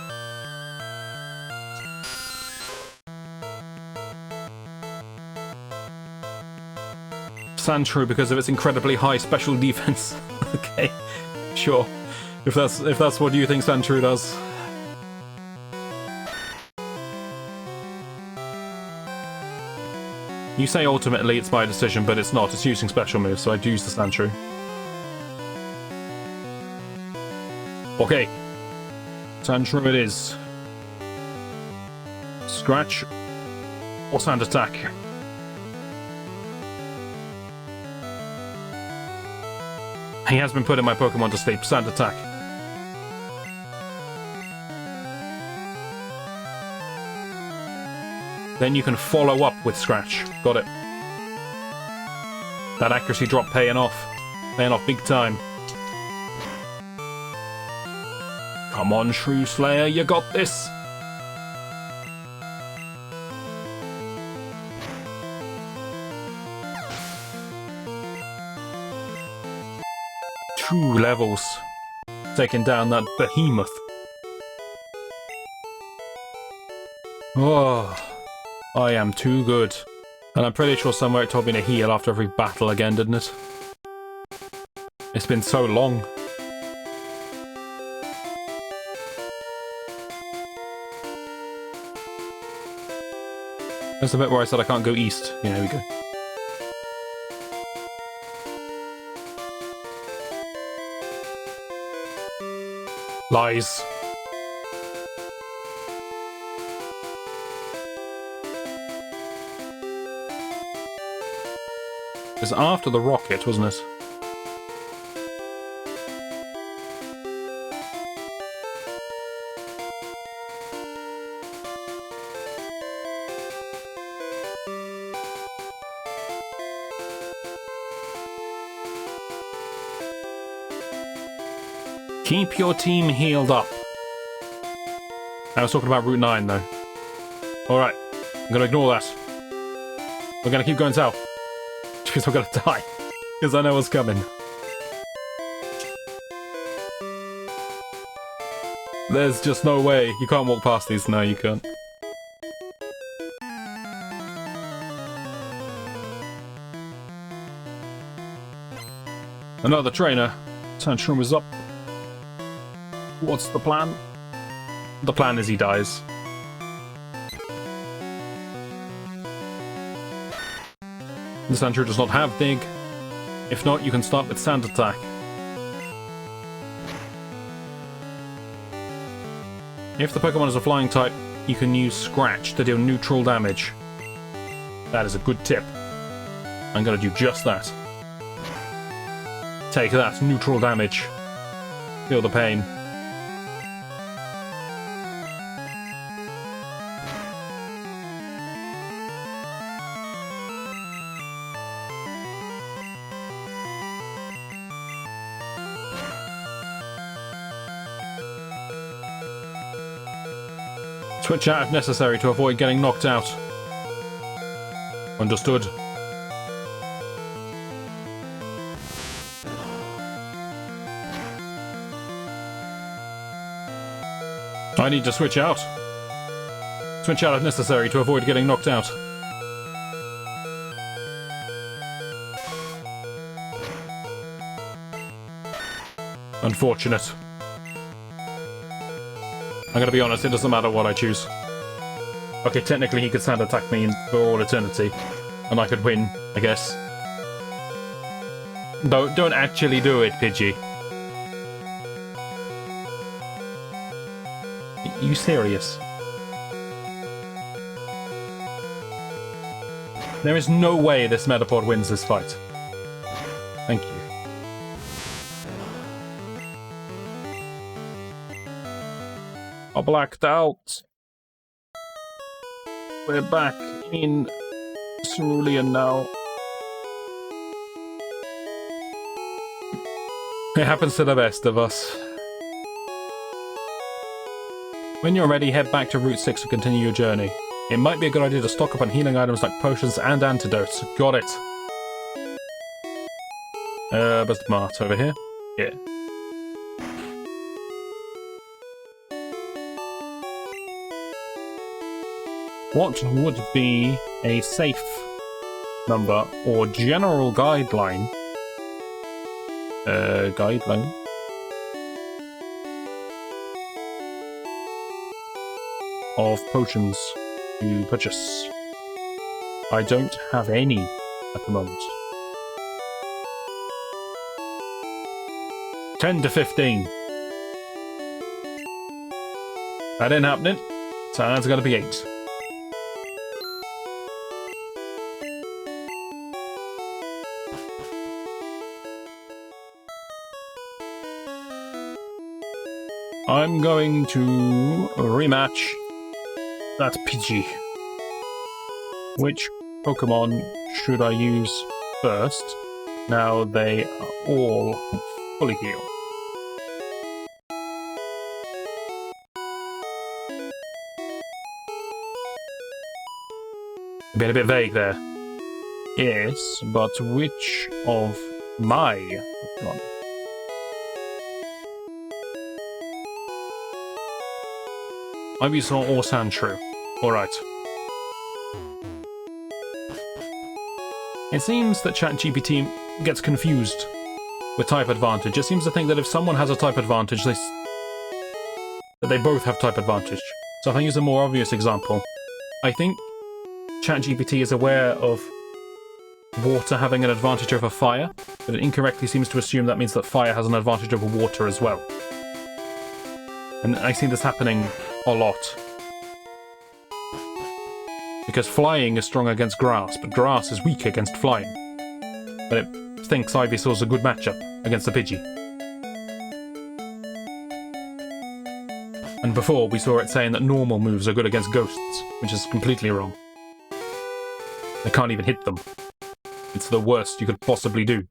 Sandshrew because of its incredibly high special defense. Okay, sure. If that's what you think Sandshrew does. You say ultimately it's my decision, but it's not. It's using special moves, so I'd use the Sandshrew. Okay. Sandshrew it is. Scratch or Sand Attack. He has been putting my Pokemon to sleep. Sand Attack. Then you can follow up with Scratch. Got it. That accuracy drop paying off. Paying off big time. Come on, Shrew Slayer, you got this! Two levels. Taking down that behemoth. Oh, I am too good. And I'm pretty sure somewhere it told me to heal after every battle again, didn't it? It's been so long. That's the bit where I said I can't go east. Yeah, here we go. Lies. It was after the rocket, wasn't it? Keep your team healed up. I was talking about Route 9, though. Alright, I'm gonna ignore that. We're gonna keep going south. Because we're gonna die. Because I know what's coming. There's just no way. You can't walk past these. No, you can't. Another trainer. Tantrum is up. What's the plan? The plan is he dies. The Sandshrew does not have Dig. If not, you can start with Sand Attack. If the Pokemon is a flying type, you can use Scratch to deal neutral damage. That is a good tip. I'm gonna do just that. Take that, neutral damage. Feel the pain. Switch out if necessary to avoid getting knocked out. Understood. I need to switch out. Switch out if necessary to avoid getting knocked out. Unfortunate. I'm gonna be honest, it doesn't matter what I choose. Okay, technically he could Sand Attack me for all eternity, and I could win, I guess. Don't actually do it, Pidgey. Are you serious? There is no way this Metapod wins this fight. Thank you. I blacked out. We're back in Cerulean now. It happens to the best of us. When you're ready, head back to Route 6 to continue your journey. It might be a good idea to stock up on healing items like potions and antidotes. Got it. Where's the mart? Over here? Yeah. What would be a safe number or general guideline? Guideline? Of potions to purchase. I don't have any at the moment. 10 to 15. That ain't happening. So that's gonna be 8. I'm going to rematch that Pidgey. Which Pokemon should I use first? Now they are all fully healed. Been a bit vague there. Yes, but which of my Pokemon? Ivysaur or Sandshrew. Alright. It seems that ChatGPT gets confused with type advantage. It seems to think that if someone has a type advantage, that they both have type advantage. So if I use a more obvious example, I think ChatGPT is aware of water having an advantage over fire, but it incorrectly seems to assume that means that fire has an advantage over water as well. And I see this happening a lot. Because flying is strong against grass, but grass is weak against flying. But it thinks Ivysaur's a good matchup against the Pidgey. And before, we saw it saying that normal moves are good against ghosts, which is completely wrong. They can't even hit them. It's the worst you could possibly do.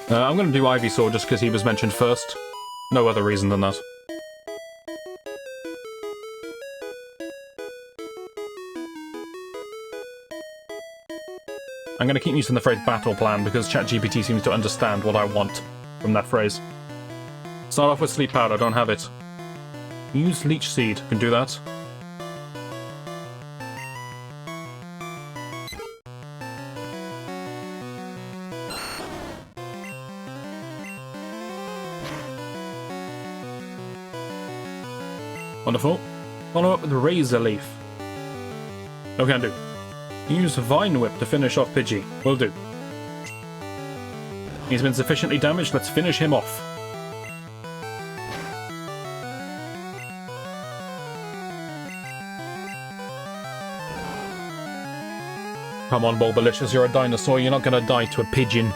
I'm going to do Ivysaur just because he was mentioned first. No other reason than that. I'm going to keep using the phrase battle plan because ChatGPT seems to understand what I want from that phrase. Start off with Sleep Powder, don't have it. Use Leech Seed, can do that. Wonderful. Follow up with Razor Leaf. No can do. Use Vine Whip to finish off Pidgey. Will do. He's been sufficiently damaged, let's finish him off. Come on, Bulbalicious, you're a dinosaur, you're not gonna die to a pigeon.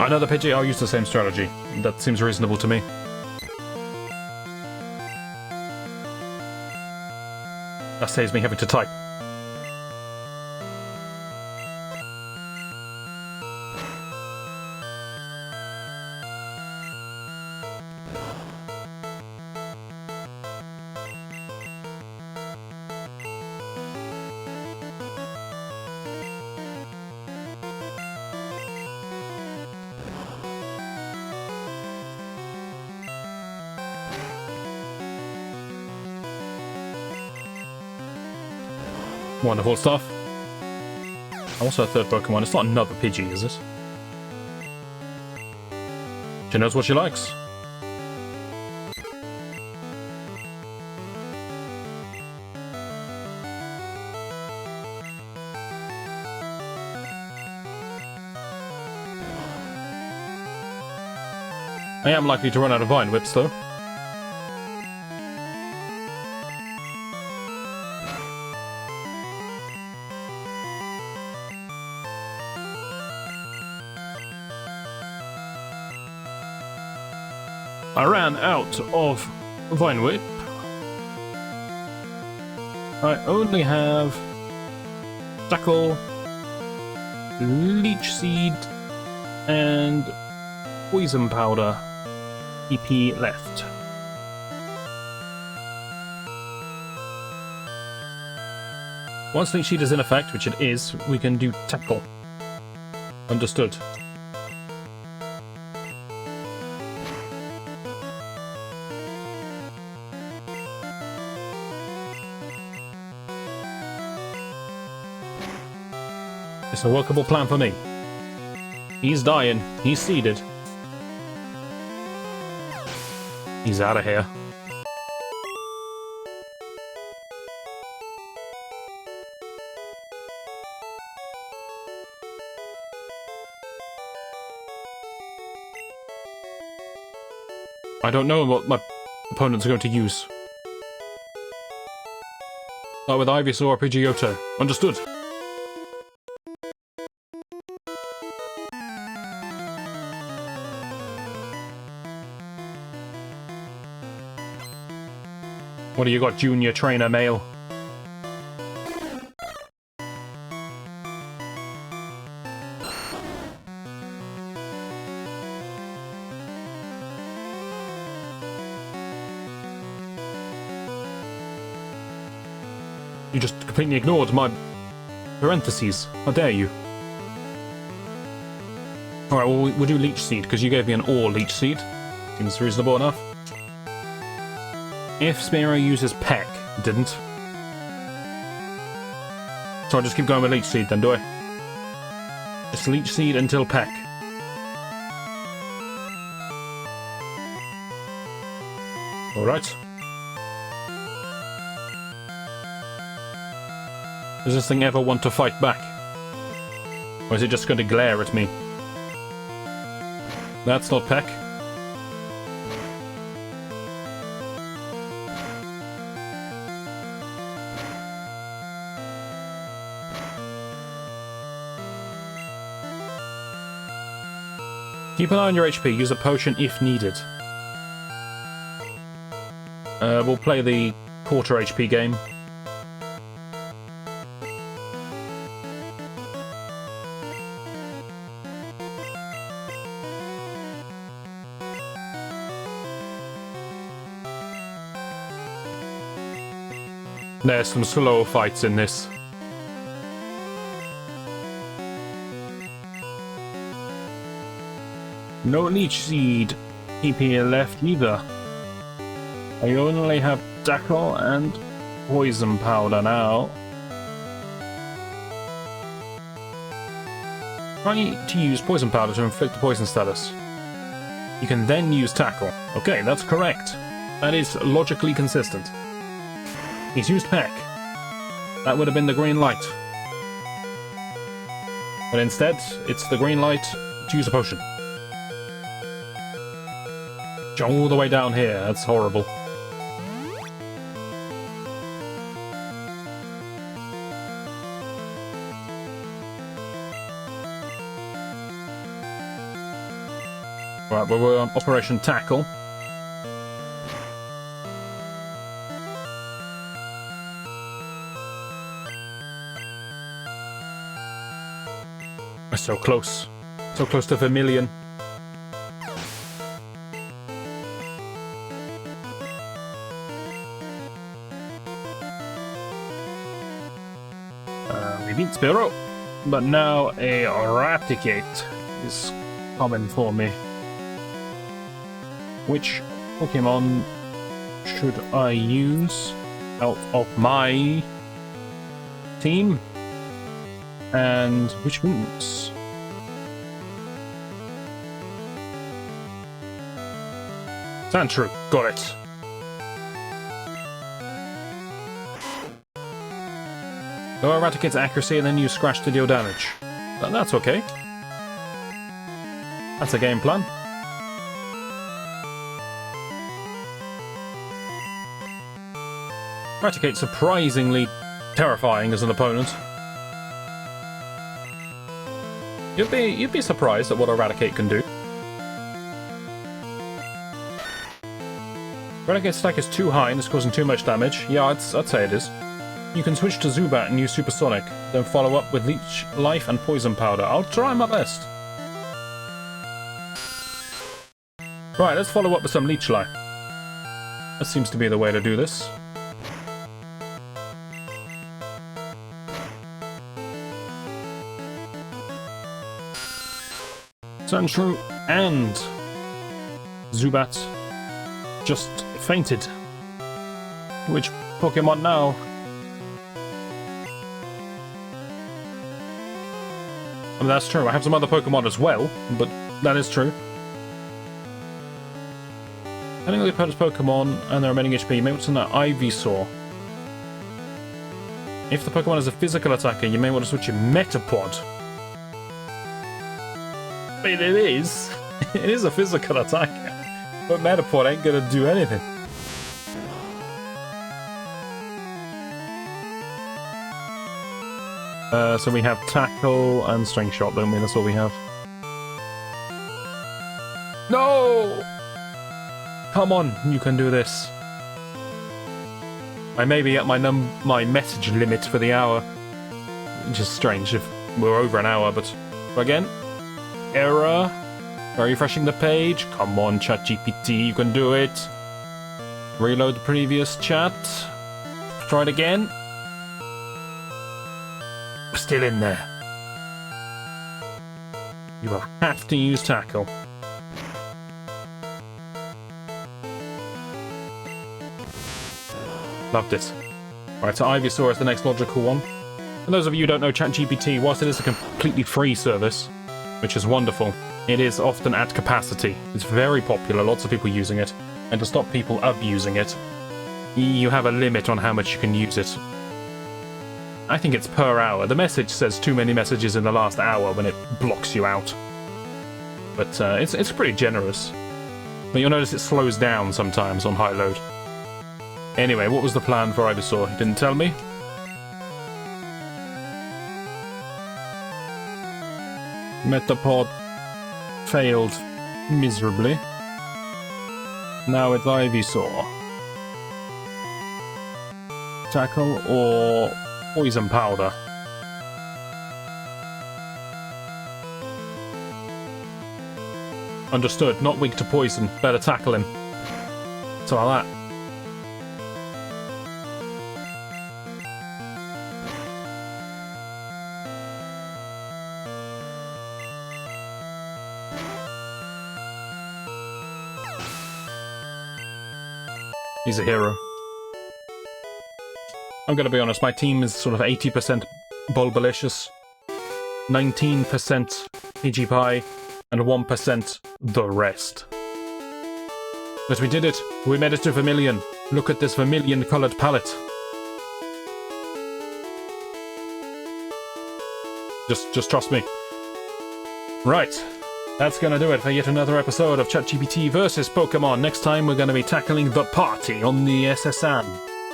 Another Pidgey, I'll use the same strategy. That seems reasonable to me. That saves me having to type. Wonderful stuff. Also a third Pokemon. It's not another Pidgey, is it? She knows what she likes. I am likely to run out of Vine Whips, though. I ran out of Vine Whip. I only have Tackle, Leech Seed, and Poison Powder EP left. Once Leech Seed is in effect, which it is, we can do Tackle. Understood. It's a workable plan for me. He's dying. He's seeded. He's out of here. I don't know what my opponents are going to use. Start with Ivysaur or Pidgeotto. Understood. What do you got, Junior Trainer Male? You just completely ignored my parentheses. How dare you? Alright, well, we'll do Leech Seed, because you gave me an Ore Leech Seed. Seems reasonable enough. If Spearow uses Peck, didn't. So I just keep going with Leech Seed then, do I? Just Leech Seed until Peck. Alright. Does this thing ever want to fight back? Or is it just going to glare at me? That's not Peck. Keep an eye on your HP, use a potion if needed. We'll play the quarter HP game. There's some slow fights in this. No Leech Seed EP left either. I only have Tackle and Poison Powder now. Try to use Poison Powder to inflict the poison status. You can then use Tackle. Okay, that's correct. That is logically consistent. He's used Peck. That would have been the green light. But instead, it's the green light to use a potion. All the way down here, that's horrible. Right, well, we're on Operation Tackle. We're so close. So close to Vermilion. We beat Spearow, but now a Raticate is coming for me. Which Pokemon should I use out of my team? And which moves? Sandshrew, got it. Go Eradicate's accuracy and then use Scratch to deal damage. But that's okay. That's a game plan. Eradicate's surprisingly terrifying as an opponent. You'd be surprised at what Eradicate can do. Eradicate's stack is too high and it's causing too much damage. Yeah, I'd say it is. You can switch to Zubat and use Supersonic, then follow up with Leech Life and Poison Powder. I'll try my best. Right, let's follow up with some Leech Life. That seems to be the way to do this. Sandshrew and Zubat just fainted. Which Pokemon now? I mean, that's true. I have some other Pokemon as well, but that is true. Depending on the opponent's Pokemon and their remaining HP, you may want to send that Ivysaur. If the Pokemon is a physical attacker, you may want to switch your Metapod. I mean, it is. It is a physical attacker. But Metapod ain't gonna do anything. So we have Tackle and String Shot, don't we? That's all we have. No! Come on, you can do this. I may be at my message limit for the hour. Which is strange if we're over an hour, but again, error. Are you refreshing the page? Come on, ChatGPT, you can do it. Reload the previous chat. Try it again. We're still in there. You will have to use Tackle. Loved it. Alright, so Ivysaur is the next logical one. For those of you who don't know, ChatGPT, whilst it is a completely free service, which is wonderful, it is often at capacity. It's very popular, lots of people using it, and to stop people abusing it, you have a limit on how much you can use it. I think it's per hour. The message says too many messages in the last hour when it blocks you out. But it's pretty generous. But you'll notice it slows down sometimes on high load. Anyway, what was the plan for Ivysaur? He didn't tell me. Metapod failed miserably. Now it's Ivysaur. Tackle or Poison Powder? Understood. Not weak to poison. Better tackle him. So like that. He's a hero. I'm gonna be honest, my team is sort of 80% Bulbalicious, 19% PGPie, and 1% the rest. But we did it. We made it to Vermilion. Look at this Vermilion-coloured palette. Just trust me. Right. That's gonna do it for yet another episode of ChatGPT versus Pokemon. Next time we're gonna be tackling the party on the SSN.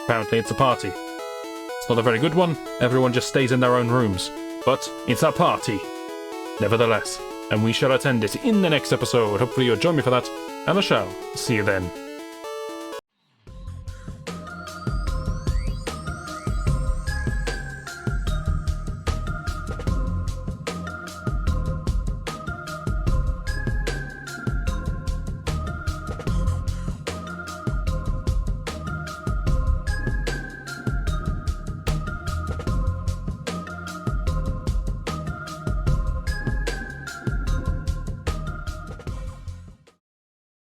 Apparently it's a party. It's not a very good one. Everyone just stays in their own rooms. But it's a party. Nevertheless. And we shall attend it in the next episode. Hopefully you'll join me for that. And I shall see you then.